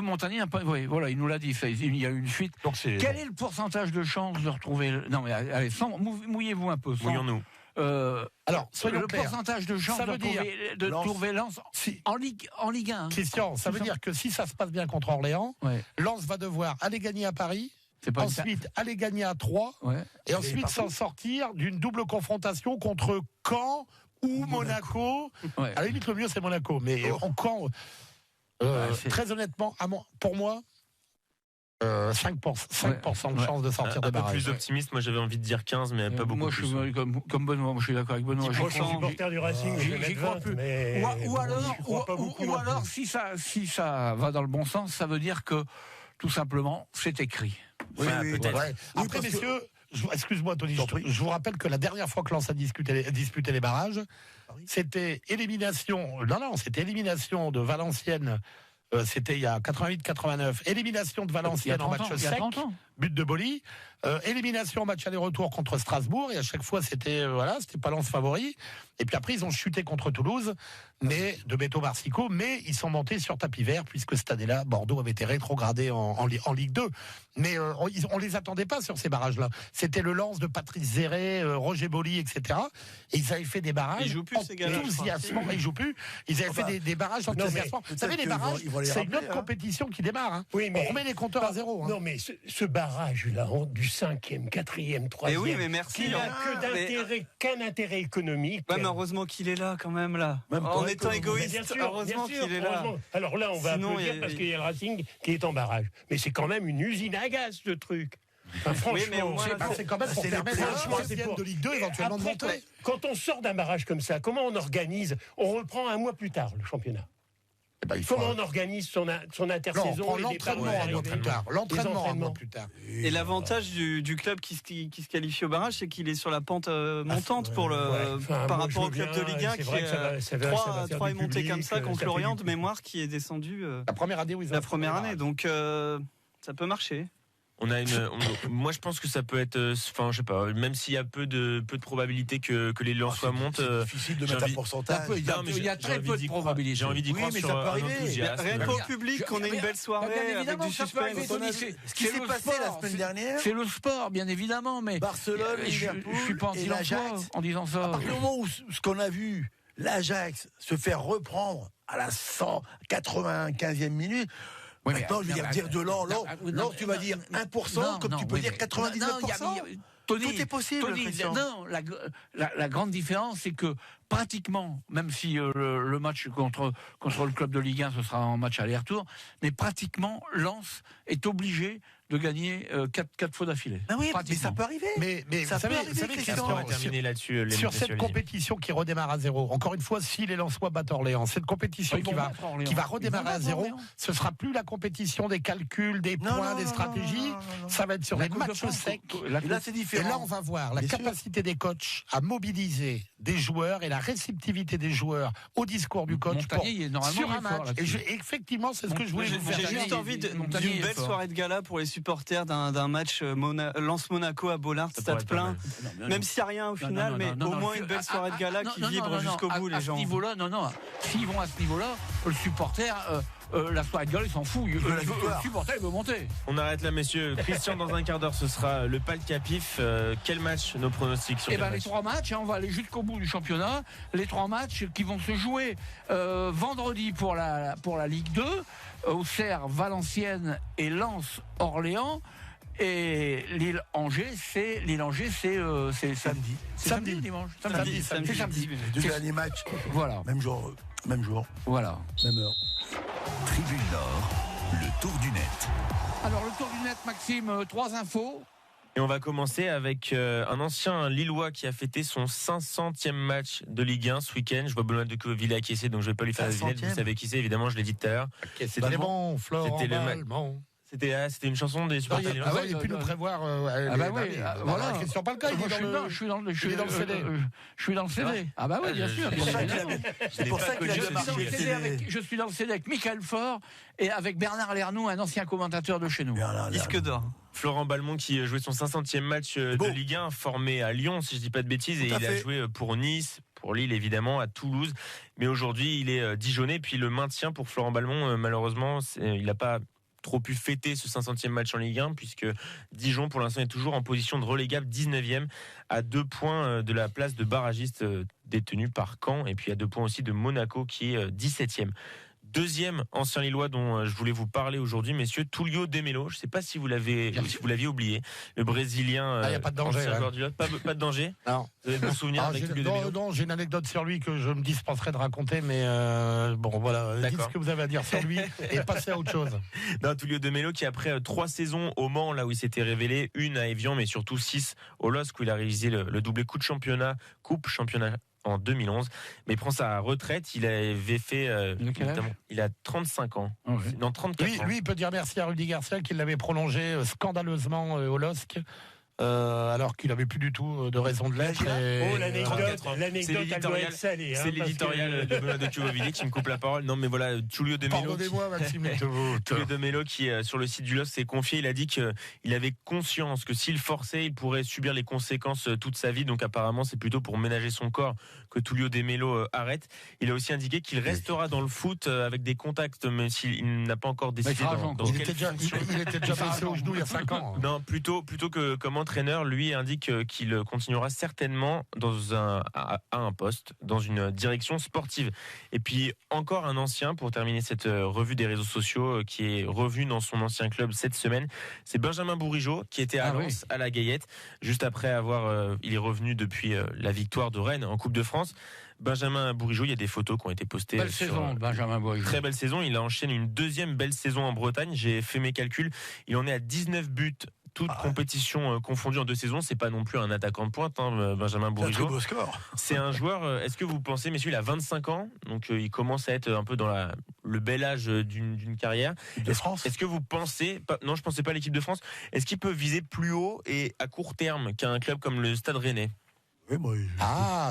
Montagnier, voilà, il nous l'a dit, il y a eu une fuite. Donc quel est le pourcentage de chance de retrouver... Non mais allez, mouillez-vous un peu. Mouillons-nous. Alors, soyons clairs. Le pourcentage de chance de trouver Lens en Ligue 1. Christian, ça veut dire que si ça se passe bien contre Orléans, Lens va devoir aller gagner à Paris, ensuite aller gagner à Troyes, et ensuite s'en sortir d'une double confrontation contre Caen ou Monaco. À la limite, le mieux, c'est Monaco. Mais en Caen... très honnêtement, pour moi, 5% de chance de sortir des barrages. Un peu plus optimiste, moi j'avais envie de dire 15, mais pas beaucoup. Moi je suis comme Benoît, je suis d'accord avec Benoît. Je suis supporter du Racing, j'y crois plus. Ou alors, si ça va dans le bon sens, ça veut dire que tout simplement, c'est écrit. Oui, peut-être. Après, messieurs, excuse-moi Tony, je vous rappelle que la dernière fois que Lens a disputé les barrages, c'était élimination de Valenciennes, c'était il y a 88-89, élimination de Valenciennes en match sec, but de Boli, élimination en match aller-retour contre Strasbourg, et à chaque fois c'était pas Lens favori, et puis après ils ont chuté contre Toulouse, mais de Beto Marsico, mais ils sont montés sur tapis vert, puisque cette année-là, Bordeaux avait été rétrogradé en Ligue 2. Mais on les attendait pas sur ces barrages-là. C'était le Lens de Patrice Zéré, Roger Boli, etc. Et ils avaient fait des barrages. Ils jouent plus, ces gars-là. Enthousiasmant. Ils jouent plus. Ils avaient fait des barrages enthousiasmants. Vous savez, les barrages, c'est une autre compétition qui démarre. Hein. Oui, mais on remet les compteurs à zéro. Hein. Non, mais ce barrage-là, du 5e, 4e, 3e. Oui, mais merci. Qui n'a qu'un intérêt économique. Ouais, mais heureusement qu'il est là, quand même, là. En étant égoïste, heureusement qu'il est là. Alors là, on va applaudir parce qu'il y a le Racing qui est en barrage. Mais c'est quand même une usine à gaz, ce truc. Enfin, franchement, c'est quand même pour permettre à la troisième de Ligue 2 éventuellement de monter. Quand on sort d'un barrage comme ça, comment on organise ? On reprend un mois plus tard le championnat. Comment on organise son intersaison? Non, l'entraînement un mois plus tard. L'entraînement un mois plus tard. Et l'avantage du club qui se qualifie au barrage, c'est qu'il est sur la pente montante par rapport au club de Ligue 1 qui 3 est monté comme ça contre Lorient de mémoire qui est descendu la première année. Donc ça peut marcher. Moi, je pense que ça peut être, enfin, je sais pas, même s'il y a peu de probabilité que les Lensois montent. C'est difficile de mettre un pourcentage. Il y a très peu de probabilité. J'ai envie d'y croire mais sur ça peut un arriver. enthousiasme. Rien qu'au public, qu'on ait une belle soirée avec du suspense. Ce qui s'est passé la semaine dernière. C'est le sport, bien évidemment, mais Barcelone, Liverpool, je suis pas et l'Ajax. en disant À ça. partir du moment où ce qu'on a vu, l'Ajax se faire reprendre à la 195e minute. Oui, Maintenant, je veux dire de Lens, tu vas dire 1%, comme tu peux dire 99%. Tony, tout est possible. Tony, non, la grande différence, c'est que pratiquement, même si le match contre le club de Ligue 1, ce sera en match aller-retour, mais pratiquement, Lens est obligé de gagner 4 fois d'affilée. Ah oui, mais ça peut arriver. Mais ça vous peut savez, arriver, Christian. On va terminer là-dessus. Sur cette compétition qui redémarre à zéro, encore une fois, si les Lensois battent Orléans, cette compétition qui va redémarrer à zéro, ce sera plus la compétition des calculs, des points, des stratégies. Ça va être sur les matchs secs. Là, c'est Et différent. là, on va voir la capacité des coachs à mobiliser des joueurs et la réceptivité des joueurs au discours du coach sur un match. Et effectivement, c'est ce que je voulais vous faire. J'ai juste envie d'une belle soirée de gala pour les supporters d'un match Lens-Monaco à Bollard, stade plein. Même s'il n'y a rien au final, mais au moins une belle soirée de gala qui vibre jusqu'au bout, les gens. À ce niveau-là, s'ils vont à ce niveau-là, le supporter, la soirée de gala, il s'en fout. Le supporter, il veut monter. On arrête là, messieurs. Christian, dans un quart d'heure, ce sera le Palcapif. Quel match, nos pronostics sur les 3 matchs, on va aller jusqu'au bout du championnat. Les 3 matchs qui vont se jouer vendredi pour la Ligue 2, Auxerre, Valenciennes et Lens-Orléans. Et Lille-Angers, c'est samedi. C'est samedi ou dimanche? Samedi. C'est samedi. Les 2 derniers matchs. Voilà. Même jour. Voilà. Même heure. Tribune Nord, le tour du net. Alors, le tour du net, Maxime, 3 infos. Et on va commencer avec un ancien Lillois qui a fêté son 500e match de Ligue 1 ce week-end. Je vois Benoît de Coville acquiescer, donc je ne vais pas lui faire la vignette. Vous savez qui c'est, évidemment, je l'ai dit tout à l'heure. C'était C'était une chanson des supporters. Vous auriez pu nous prévoir. Voilà. Christian Palca, je suis dans le CD. Je suis dans le CD. Ah bah oui, bien sûr. C'est pour ça qu'il a marqué. Je suis dans le CD avec Michael Faure et avec Bernard Lernoux, un ancien commentateur de chez nous. Disque d'or. Florent Balmont qui jouait son 500e match de Ligue 1, formé à Lyon, si je ne dis pas de bêtises, et il a joué pour Nice, pour Lille évidemment, à Toulouse. Mais aujourd'hui, il est Dijonais, puis le maintien pour Florent Balmont, malheureusement, il n'a pas trop pu fêter ce 500e match en Ligue 1, puisque Dijon pour l'instant est toujours en position de relégable, 19e, à 2 points de la place de barragiste détenue par Caen, et puis à 2 points aussi de Monaco qui est 17e. Deuxième ancien Lillois dont je voulais vous parler aujourd'hui, messieurs, Tullio De Melo. Je ne sais pas si vous l'aviez oublié. Le Brésilien. Il n'y a pas de danger. Pas de danger. Non. Vous avez de bons souvenirs avec Tullio De Melo? Non, j'ai une anecdote sur lui que je me dispenserai de raconter, mais bon, voilà. Dites ce que vous avez à dire sur lui et passez à autre chose. Non, Tullio De Melo qui, après 3 saisons au Mans, là où il s'était révélé, 1 à Évian, mais surtout 6 au LOSC, où il a réalisé le doublé coupe championnat en 2011, mais il prend sa retraite. Il avait fait il a 35 ans. Oh oui. Non, 34 ans. Lui, il peut dire merci à Rudy Garcia qui l'avait prolongé scandaleusement au LOSC. Alors qu'il n'avait plus du tout de raison de l'être. L'anecdote, elle doit être salée. C'est l'éditorial de Benoît de Cuvovilli qui me coupe la parole. Non, mais voilà, Tullio De Melo. Pardonnez-moi, Maxime. Tullio De Melo qui, sur le site du LOSC, s'est confié. Il a dit qu'il avait conscience que s'il forçait, il pourrait subir les conséquences toute sa vie. Donc apparemment, c'est plutôt pour ménager son corps que Tullio De Melo arrête. Il a aussi indiqué qu'il restera dans le foot avec des contacts, mais s'il n'a pas encore décidé il était déjà passé au genou il y a 5 ans. Non, plutôt que comme entraîneur, lui indique qu'il continuera certainement à un poste dans une direction sportive. Et puis encore un ancien, pour terminer cette revue des réseaux sociaux, qui est revenu dans son ancien club cette semaine, c'est Benjamin Bourigeaud qui était à Lens, à la Gaillette, juste après il est revenu depuis la victoire de Rennes en Coupe de France. Benjamin Bourigeaud, il y a des photos qui ont été postées. Belle saison, Benjamin Bourigeaud. Très belle saison. Il a enchaîné une 2e belle saison en Bretagne. J'ai fait mes calculs. Il en est à 19 buts. Toute compétition confondue en 2 saisons, c'est pas non plus un attaquant de pointe, Benjamin Bourigeau. C'est un très beau score. C'est un joueur. Est-ce que vous pensez, messieurs, il a 25 ans, donc il commence à être un peu dans le bel âge d'une carrière. De France. Est-ce que vous pensez, non, je pensais pas à l'équipe de France. Est-ce qu'il peut viser plus haut et à court terme qu'un club comme le Stade Rennais? Oui,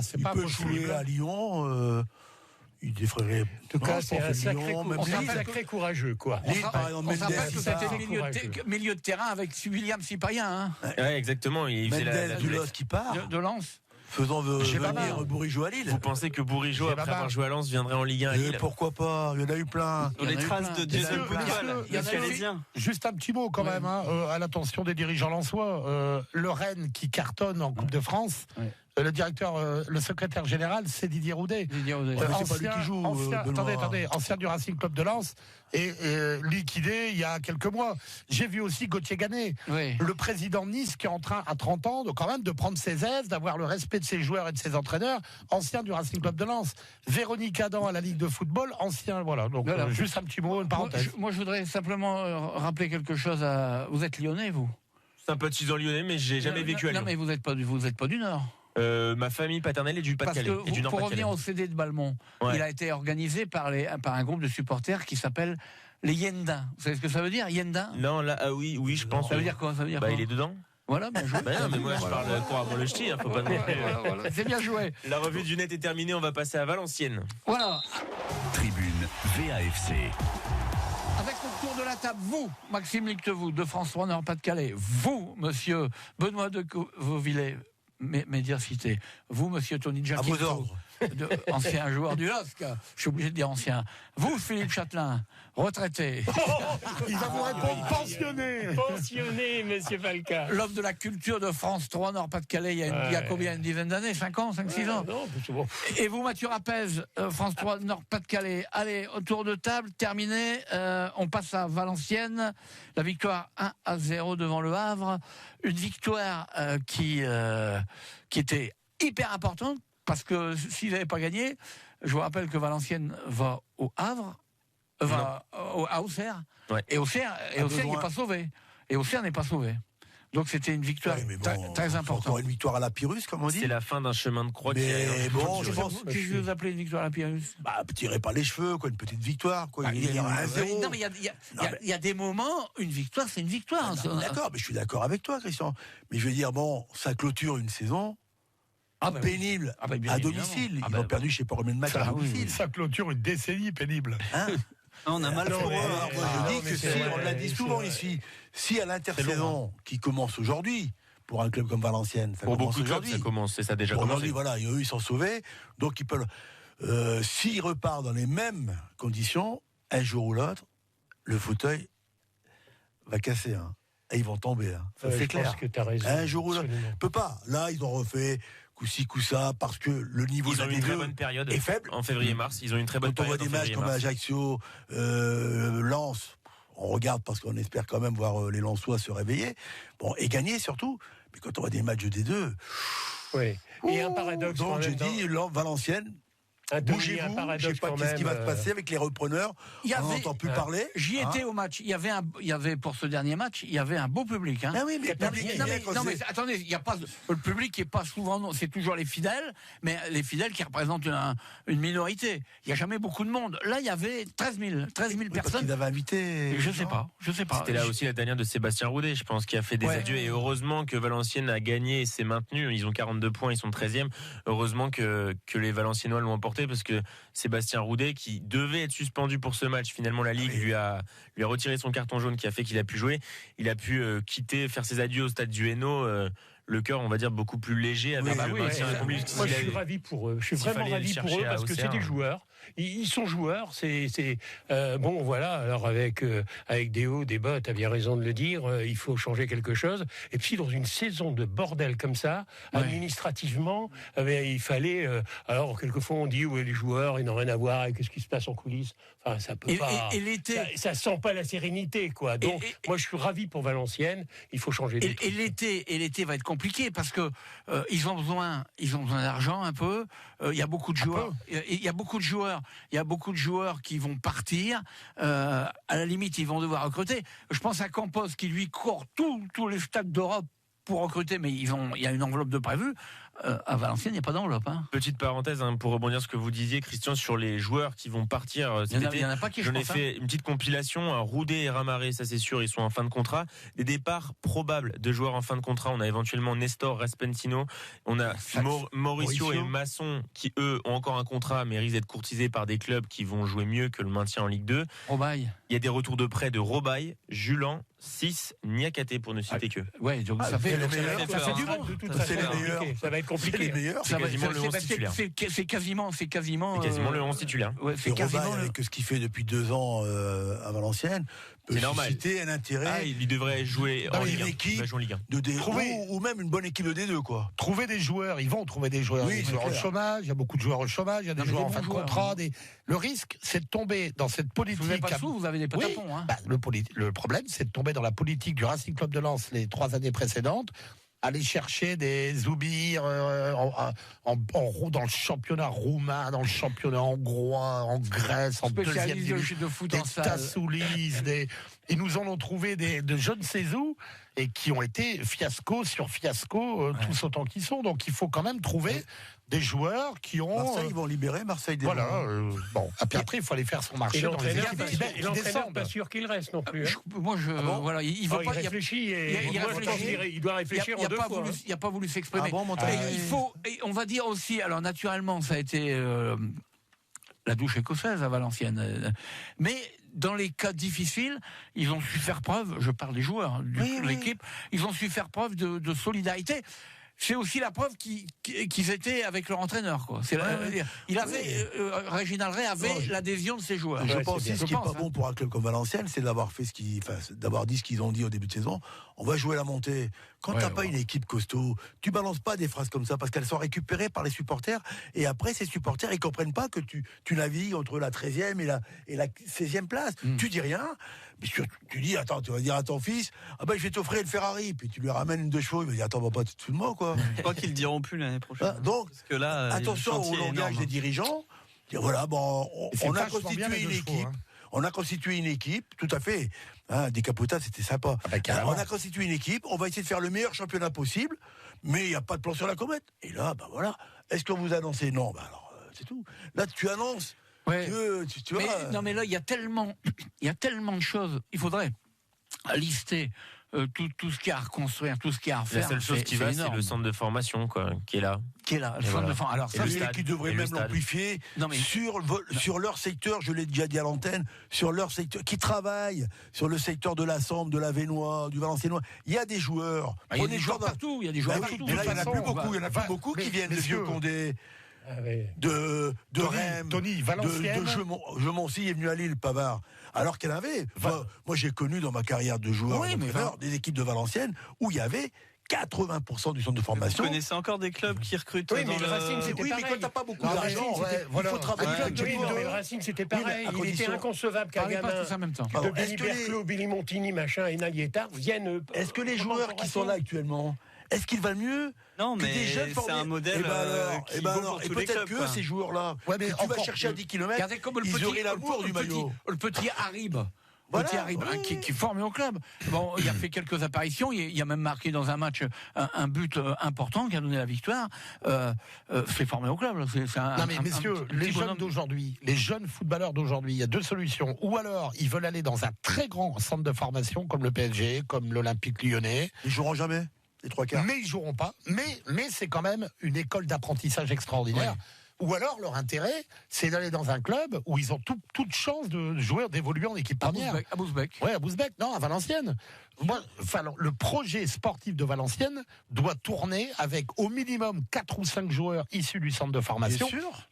c'est il pas peut possible. jouer à Lyon. il défrayerait. En tout cas, c'est un sacré courageux, quoi. On s'appelle que c'était milieu de terrain avec William Cyprien. Ouais, exactement. Il faisait Mendes du LOS qui part. De Lens. Faisant venir Bourigeaud à Lille. Vous pensez que Bourigeaud, après avoir joué à Lens, viendrait en Ligue 1 à Lille? Pourquoi pas? Il y en a eu plein. Dans les traces de Jason Boucal, il y en a eu. Juste un petit mot quand même, à l'attention des dirigeants lensois. Le Rennes qui cartonne en Coupe de France. Le directeur, le secrétaire général, c'est Didier Roudet. Ancien du Racing Club de Lens et liquidé il y a quelques mois. J'ai vu aussi Gauthier Gannet, le président de Nice, qui est en train, à 30 ans, quand même, de prendre ses aises, d'avoir le respect de ses joueurs et de ses entraîneurs, ancien du Racing Club de Lens. Véronique Adam à la Ligue de football, ancien, voilà. Donc, juste un petit mot, une parenthèse. Moi, je voudrais simplement rappeler quelque chose vous êtes lyonnais, vous? Sympathisant lyonnais, mais j'ai jamais vécu à Lyon. Non, mais vous n'êtes pas du Nord. Ma famille paternelle est du Pas-de-Calais. Et du Nord-Pas-de-Calais. Pour revenir au CD de Balmont, il a été organisé par un groupe de supporters qui s'appelle les Yendins. Vous savez ce que ça veut dire, Yendins? Non, là, oui, je pense. Ça veut dire quoi? Il est dedans. Voilà, bien joué. Non, mais moi je parle couramment le ch'ti, faut pas. Voilà. C'est bien joué. La revue du net est terminée, on va passer à Valenciennes. Voilà. Tribune VAFC. Avec le tour de la table, vous, Maxime Lictevaux, de France 3 Nord-Pas-de-Calais, vous, monsieur Benoît de Vauvillers, Médiacité, vous, monsieur Tony Giaquinto, ancien joueur du LOSC, je suis obligé de dire ancien, vous, Philippe Châtelain, retraité. Il va vous répondre pensionné. Pensionné, monsieur Falca. L'homme de la culture de France 3 Nord-Pas-de-Calais, il y a combien, une dizaine d'années, 5 ans, 5-6 ans. Non, c'est bon. Et vous, Mathieu Rapez, France 3 Nord-Pas-de-Calais, allez, autour de table, terminé, on passe à Valenciennes, la victoire 1-0 devant le Havre, une victoire qui était hyper importante, parce que s'ils n'avaient pas gagné, je vous rappelle que Valenciennes va au Havre, à Auxerre, et Auxerre n'est pas sauvé. Et Auxerre n'est pas sauvé. Donc c'était une victoire très importante. Encore une victoire à la Pyrrhus, comme on dit. C'est la fin d'un chemin de croix. Mais bon, je pense. Qu'est-ce que vous appelez une victoire à la Pyrrhus? Tirez pas les cheveux, quoi, une petite victoire, quoi. Il y a 1-0. Non, mais il y a des moments, une victoire, c'est une victoire. D'accord, mais je suis d'accord avec toi, Christian. Mais je veux dire, bon, ça clôture une saison. Pénible à domicile. Ils ont perdu, je sais pas combien de matchs à domicile. Ça clôture une décennie pénible. On a mal pour eux. Je dis que si, on l'a dit souvent ici, si à l'intersaison qui commence aujourd'hui, pour un club comme Valenciennes, ça pour commence beaucoup de clubs, aujourd'hui. ça commence, et ça a déjà commencé. Aujourd'hui, voilà, eux, ils sont sauvés, donc ils peuvent. S'ils repartent dans les mêmes conditions, un jour ou l'autre, le fauteuil va casser. Et ils vont tomber. C'est clair. Je pense que tu as raison. Un jour ou l'autre. On peut pas. Là, ils ont refait coup-ci, coup-ça, parce que le niveau ils ont eu une très bonne période est faible. En février-mars, ils ont eu une très bonne période. Quand on voit des matchs comme Ajaccio, Lens, on regarde parce qu'on espère quand même voir les Lensois se réveiller, et gagner surtout. Mais quand on voit des matchs des deux... Oui. Et un paradoxe. Donc j'ai dit, Valenciennes, bougez-vous, je ne sais pas ce qui va se passer avec les repreneurs. On n'entend plus parler. J'y étais au match. Il y avait pour ce dernier match, il y avait un beau public. Ah oui, mais attendez, il y a pas le public qui est pas souvent. C'est toujours les fidèles, mais les fidèles qui représentent une minorité. Il y a jamais beaucoup de monde. Là, il y avait 13 000 personnes. Ils avaient invité. Je sais pas. C'était là aussi la dernière de Sébastien Roudet, je pense, qui a fait des adieux. Et heureusement que Valenciennes a gagné et s'est maintenu. Ils ont 42 points, ils sont 13e. Heureusement que les Valenciennois l'ont emporté, parce que Sébastien Roudet, qui devait être suspendu pour ce match, finalement la Ligue lui a retiré son carton jaune qui a fait qu'il a pu jouer. Il a pu faire ses adieux au stade du Hainaut, le cœur, on va dire, beaucoup plus léger avec le maintien accompli. Moi, je suis ravi pour eux. Je suis vraiment ravi pour eux parce que c'est des joueurs. Ils sont joueurs. Bon, voilà. Alors avec des hauts, des bas, t'as bien raison de le dire. Il faut changer quelque chose. Et puis dans une saison de bordel comme ça, administrativement, il fallait. Alors quelquefois on dit les joueurs, ils n'ont rien à voir avec ce qui se passe en coulisses. Enfin, ça peut pas. Et l'été, ça sent pas la sérénité, quoi. Donc moi, je suis ravi pour Valenciennes. Il faut changer. Et l'été va être compliqué parce que ils ont besoin d'argent un peu. Il y a beaucoup de joueurs. Il y a beaucoup de joueurs qui vont partir. À la limite, ils vont devoir recruter. Je pense à Campos qui lui court tous les stades d'Europe pour recruter, mais il y a une enveloppe de prévu. à Valenciennes, il n'y a pas d'enveloppe. Hein. Petite parenthèse pour rebondir sur ce que vous disiez, Christian, sur les joueurs qui vont partir cet été. Il y en a pas qui J'en ai fait une petite compilation. Roudé et Ramaré, ça c'est sûr, ils sont en fin de contrat. Des départs probables de joueurs en fin de contrat. On a éventuellement Nestor Respensino. On a Mauricio et Masson qui, eux, ont encore un contrat, mais risquent d'être courtisés par des clubs qui vont jouer mieux que le maintien en Ligue 2. Robaille. Il y a des retours de prêt de Robaille, Julan, 6, Niakate pour ne citer que. Ouais, donc ça fait les meilleurs. ça fait du bon. C'est les meilleurs. Ça va être compliqué. C'est les meilleurs. C'est quasiment le 11 titulaire. C'est quasiment le 11 titulaire. Ouais, c'est Et quasiment Robaille, avec ce qu'il fait depuis 2 ans à Valenciennes, peut susciter un intérêt. Il devrait jouer en Ligue 1. Il va jouer en Ligue 1. Ou même une bonne équipe de D2, quoi. Trouver des joueurs, ils vont trouver des joueurs. Oui, des joueurs au chômage, il y a beaucoup de joueurs au chômage, il y a des joueurs en fin de contrat. Le risque, c'est de tomber dans cette politique. Vous n'avez pas de sous, vous avez des patapons. Oui, hein. le problème, c'est de tomber dans la politique du Racing Club de Lens les 3 années précédentes. Aller chercher des Zoubir dans le championnat roumain, dans le championnat hongrois, en Grèce, en deuxième division, de foot des en salle. Tassoulis, ils nous en ont trouvé de jeunes Cézou et qui ont été fiasco sur fiasco, tous autant qu'ils sont. Donc il faut quand même trouver des joueurs qui ont... Marseille, ils vont libérer Marseille. Voilà. Bon. Et puis après, il faut aller faire son marché dans les équipes qui descendent. Pas sûr qu'il reste non plus. Voilà, il veut pas. Il réfléchit il doit réfléchir en 2 fois. Il n'a pas voulu s'exprimer. On va dire aussi, alors naturellement, ça a été la douche écossaise à Valenciennes. Mais dans les cas difficiles, ils ont su faire preuve, je parle des joueurs, de l'équipe, ils ont su faire preuve de solidarité. C'est aussi la preuve qu'ils étaient avec leur entraîneur, quoi. Réginald Ray avait l'adhésion de ses joueurs. Je pense aussi ce qui n'est pas bon pour un club comme Valenciennes, c'est d'avoir dit ce qu'ils ont dit au début de saison. On va jouer la montée. Quand t'as pas une équipe costaud, tu balances pas des phrases comme ça parce qu'elles sont récupérées par les supporters et après ces supporters ils comprennent pas que tu navigues entre la 13e et la 16e place. Tu dis rien, mais tu dis attends, tu vas dire à ton fils je vais t'offrir une Ferrari, puis tu lui ramènes une 2 chevaux, il va dire attends, va pas te foutre de moi, quoi. Je crois qu'ils le diront plus l'année prochaine. Donc parce que là, attention au langage des dirigeants. Voilà, on a constitué une équipe. On a constitué une équipe, tout à fait. Décapota, c'était sympa. On a constitué une équipe, on va essayer de faire le meilleur championnat possible, mais il n'y a pas de plan sur la comète. Et là, voilà. Est-ce qu'on vous a annoncé? Non, alors, c'est tout. Là, tu annonces que tu vois. Non, mais là, il y a tellement de choses. Il faudrait lister tout ce qu'il y a à reconstruire, tout ce qu'il y a à refaire. La seule chose qui va, c'est le centre de formation, qui est là. Le centre de formation. Alors ça, c'est qui devrait même l'amplifier sur leur secteur. Je l'ai déjà dit à l'antenne, sur leur secteur, qui travaillent sur le secteur de la Sambre, de la Vénois, du Valenciennois. Il y a des joueurs. Il y a des joueurs partout. Il y a des joueurs partout. Mais là, il n'y en a plus beaucoup. Il y en a plus beaucoup qui viennent de Vieux Condé. De Rennes, de Jemoncy est venu à Lille, Pavard. Alors qu'elle avait. Moi, j'ai connu dans ma carrière de joueur des équipes de Valenciennes où il y avait 80% du centre de formation. Vous connaissez encore des clubs qui recrutent mais le Racing, c'était pareil. Mais quand t'as pas beaucoup d'argent, il faut travailler. Le Racing, c'était pareil. Il était inconcevable qu'un gamin de Billy Berclos, Billy Montini, machin, et Naglietard viennent. Est-ce que les joueurs qui sont là actuellement, est-ce qu'ils valent mieux? Non, mais c'est un modèle qui vaut pour tous les clubs. Peut-être que ces joueurs-là, tu vas chercher à 10 km, ils auraient l'amour du maillot. Le petit Harib. Qui est formé au club. Bon, il a fait quelques apparitions. Il a même marqué dans un match un but important qui a donné la victoire. C'est formé au club. Non mais messieurs, les jeunes d'aujourd'hui, les jeunes footballeurs d'aujourd'hui, il y a 2 solutions. Ou alors ils veulent aller dans un très grand centre de formation comme le PSG, comme l'Olympique Lyonnais. Ils joueront jamais. Les 3/4. Mais ils joueront pas. Mais c'est quand même une école d'apprentissage extraordinaire. Ou alors leur intérêt, c'est d'aller dans un club où ils ont toute chance de jouer, d'évoluer en équipe première. À Bousbecq. Oui, à Bousbecq. Non, à Valenciennes. Le projet sportif de Valenciennes doit tourner avec au minimum 4 ou 5 joueurs issus du centre de formation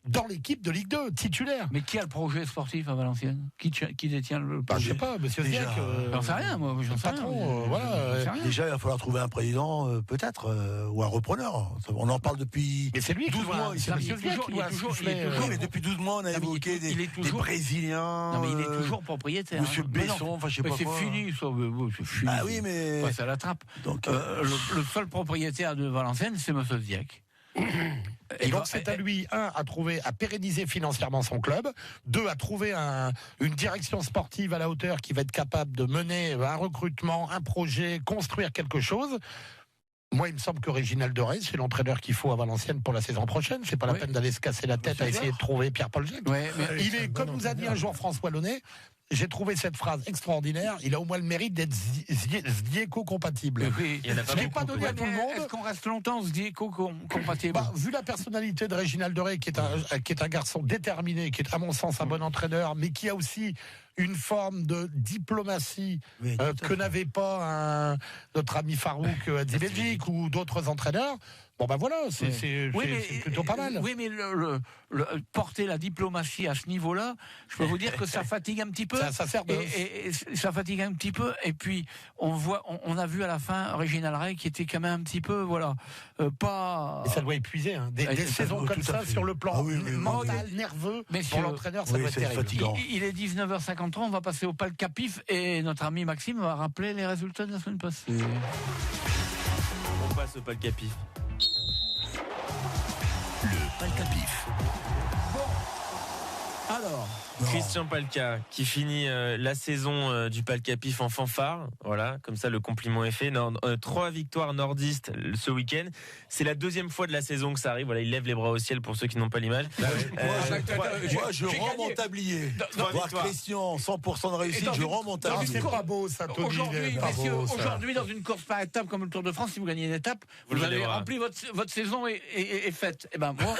dans l'équipe de Ligue 2, titulaire. Mais qui a le projet sportif à Valenciennes? Qui détient le projet? Je sais pas, monsieur Ziek. J'en sais rien, moi. J'en sais rien. Déjà, il va falloir trouver un président, peut-être, ou un repreneur. On en parle depuis 12 mois. Mais depuis 12 mois, on a évoqué des Brésiliens. Non, mais il est toujours propriétaire. Monsieur Besson, je sais pas quoi. C'est fini, ça. C'est fini. Ah oui, mais. Passe à la trappe. Donc, le seul propriétaire de Valenciennes, c'est monsieur Ziek. Et donc c'est à lui, 1, à pérenniser financièrement son club, 2, à trouver une direction sportive à la hauteur qui va être capable de mener un recrutement, un projet, construire quelque chose. Moi, il me semble que Réginald Doré, c'est l'entraîneur qu'il faut à Valenciennes pour la saison prochaine. C'est pas la peine d'aller se casser la tête à essayer de trouver Pierre-Paul Jacques. Il est, comme nous a dit un jour François Launay, j'ai trouvé cette phrase extraordinaire. Il a au moins le mérite d'être Zdieco-compatible. Oui. Je ne l'ai pas donné à tout le monde. Est-ce qu'on reste longtemps Zdieco-compatible? Vu la personnalité de Réginald Doré, qui est un garçon déterminé, qui est à mon sens un bon entraîneur, mais qui a aussi une forme de diplomatie que n'avait pas notre ami Farouk Hadzibedzic ou d'autres entraîneurs. Bon ben voilà, c'est plutôt pas mal. Oui, mais porter la diplomatie à ce niveau-là, je peux vous dire que ça fatigue un petit peu. Ça sert de... et ça fatigue un petit peu. Et puis on a vu à la fin Réginald Ray qui était quand même un petit peu, pas. Et ça doit épuiser, hein. Des saisons comme ça sur le plan mental, nerveux. Mais pour l'entraîneur, ça doit être terrible. Fatigant. Il est 19h53, on va passer au Palcapif et notre ami Maxime va rappeler les résultats de la semaine passée. On passe au Palcapif. Le Palcapif. Alors, Christian Palca qui finit la saison du Palcapif en fanfare. Voilà, comme ça le compliment est fait. 3 victoires nordistes ce week-end. C'est la 2e fois de la saison que ça arrive. Voilà, il lève les bras au ciel pour ceux qui n'ont pas l'image. Moi, je rends mon tablier. Voir Christian, 100% de réussite, je rends mon tablier. C'est pas beau, ça, Tony. Aujourd'hui, dans une course par étape comme le Tour de France, si vous gagnez une étape, vous avez rempli votre saison est faite. Et ben moi,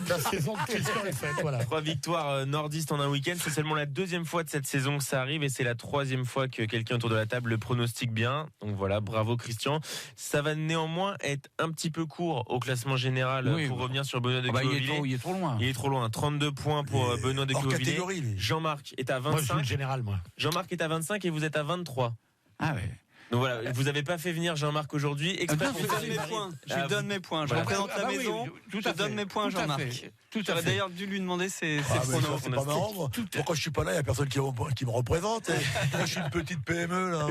la saison de Christian est faite. Voilà. 3 victoires nordistes en un week-end. C'est seulement la 2e fois de cette saison que ça arrive et c'est la 3e fois que quelqu'un autour de la table le pronostique bien. Donc voilà, bravo Christian. Ça va néanmoins être un petit peu court au classement général pour revenir sur Benoît de Queuvillé. Il est trop loin. Il est trop loin. 32 points pour Benoît de Queuvillé. Jean-Marc est à 25. Moi, je suis le général, moi. Jean-Marc est à 25 et vous êtes à 23. Ah ouais. Donc voilà, vous n'avez pas fait venir Jean-Marc aujourd'hui. Je lui donne mes points. Je représente la maison. Je donne mes points à Jean-Marc. J'aurais d'ailleurs dû lui demander ses pronos. C'est pas marrant. Moi, quand je suis pas là, il n'y a personne qui me représente. Moi, je suis une petite PME là.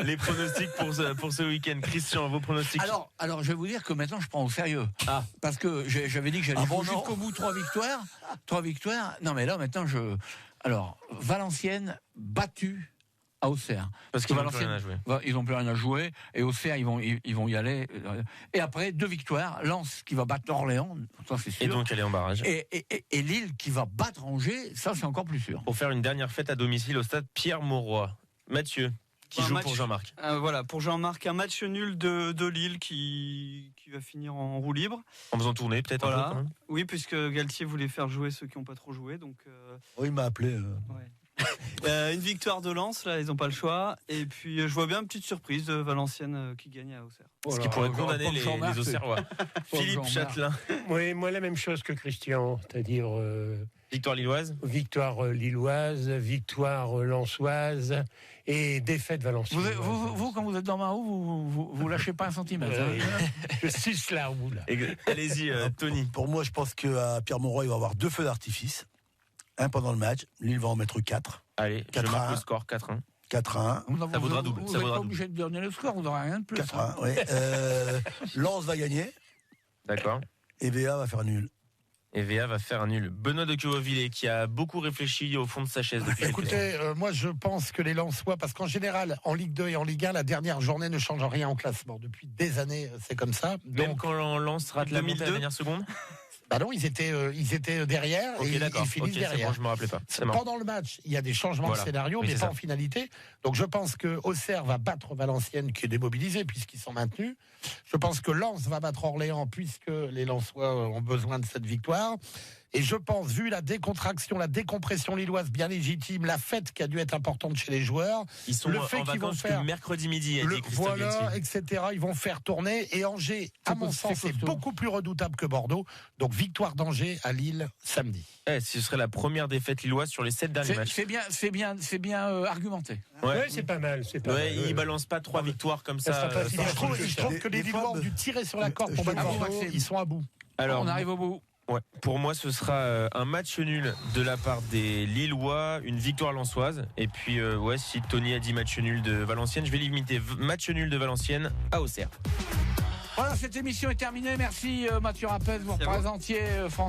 Les pronostics pour ce week-end. Christian, vos pronostics. Alors, je vais vous dire que maintenant, je prends au sérieux. Parce que j'avais dit que j'allais jusqu'au bout 3 victoires. 3 victoires. Non, mais là, maintenant, Alors, Valenciennes battue à Auxerre. Parce qu'ils n'ont plus rien à jouer. Ils n'ont plus rien à jouer. Et Auxerre, ils vont y aller. Et après, 2 victoires. Lens qui va battre Orléans, ça c'est sûr. Et donc aller en barrage. Et Lille qui va battre Angers, ça c'est encore plus sûr. Pour faire une dernière fête à domicile au stade Pierre-Mauroy. Mathieu, qui joue pour Jean-Marc. Voilà, pour Jean-Marc, un match nul de Lille qui va finir en roue libre. En faisant tourner peut-être un peu quand même. Oui, puisque Galtier voulait faire jouer ceux qui n'ont pas trop joué. Donc, il m'a appelé. Ouais. Une victoire de Lens, là, ils n'ont pas le choix. Et puis, je vois bien une petite surprise de Valenciennes qui gagne à Auxerre. Ce qui pourrait condamner les Auxerrois. Philippe Châtelain. Oui, moi, la même chose que Christian, c'est-à-dire. Victoire lilloise. Victoire lilloise, victoire lensoise et défaite valenciennes. Vous, quand vous êtes dans ma roue, vous lâchez pas un centimètre. Je suce la roue, là. Allez-y, Tony. Pour moi, je pense qu'à Pierre-Mauroy, il va y avoir 2 feux d'artifice. Un pendant le match, Lille va en mettre 4. Allez, 4 je marque le score, 4-1. 4-1. Ça vaudra double. Vous n'êtes pas obligé de donner le score, vous n'aurez rien de plus. 4-1, oui. Lens va gagner. D'accord. Et VA va faire nul. Et VA va faire un nul. Benoît de Queuvillé qui a beaucoup réfléchi au fond de sa chaise. Écoutez, moi je pense que les Lensois, parce qu'en général, en Ligue 2 et en Ligue 1, la dernière journée ne change rien en classement. Depuis des années, c'est comme ça. Même quand on lance rate la montée à la dernière seconde. Bah non, ils étaient derrière et ils finissent derrière. Bon, je me rappelais pas. Pendant le match, il y a des changements de scénario, mais pas en finalité. Donc je pense que Auxerre va battre Valenciennes, qui est démobilisée puisqu'ils sont maintenus. Je pense que Lens va battre Orléans puisque les Lensois ont besoin de cette victoire. Et je pense, vu la décontraction, la décompression lilloise bien légitime, la fête qui a dû être importante chez les joueurs, ils sont le fait qu'ils vont faire mercredi midi, etc. Ils vont faire tourner. Et Angers, à mon sens, est beaucoup plus redoutable que Bordeaux. Donc victoire d'Angers à Lille samedi. Ce serait la première défaite lilloise sur les 7 derniers matchs. C'est bien argumenté. Ouais, c'est pas mal. Ils balancent pas 3 victoires comme ça. Je trouve que les Lillois ont dû tirer sur la corde pour battre Bordeaux. Ils sont à bout. Alors, on arrive au bout. Ouais. Pour moi, ce sera un match nul de la part des Lillois, une victoire lensoise. Et puis, si Tony a dit match nul de Valenciennes, je vais limiter match nul de Valenciennes à Auxerre. Voilà, cette émission est terminée. Merci Mathieu Rappel, vous représentiez France.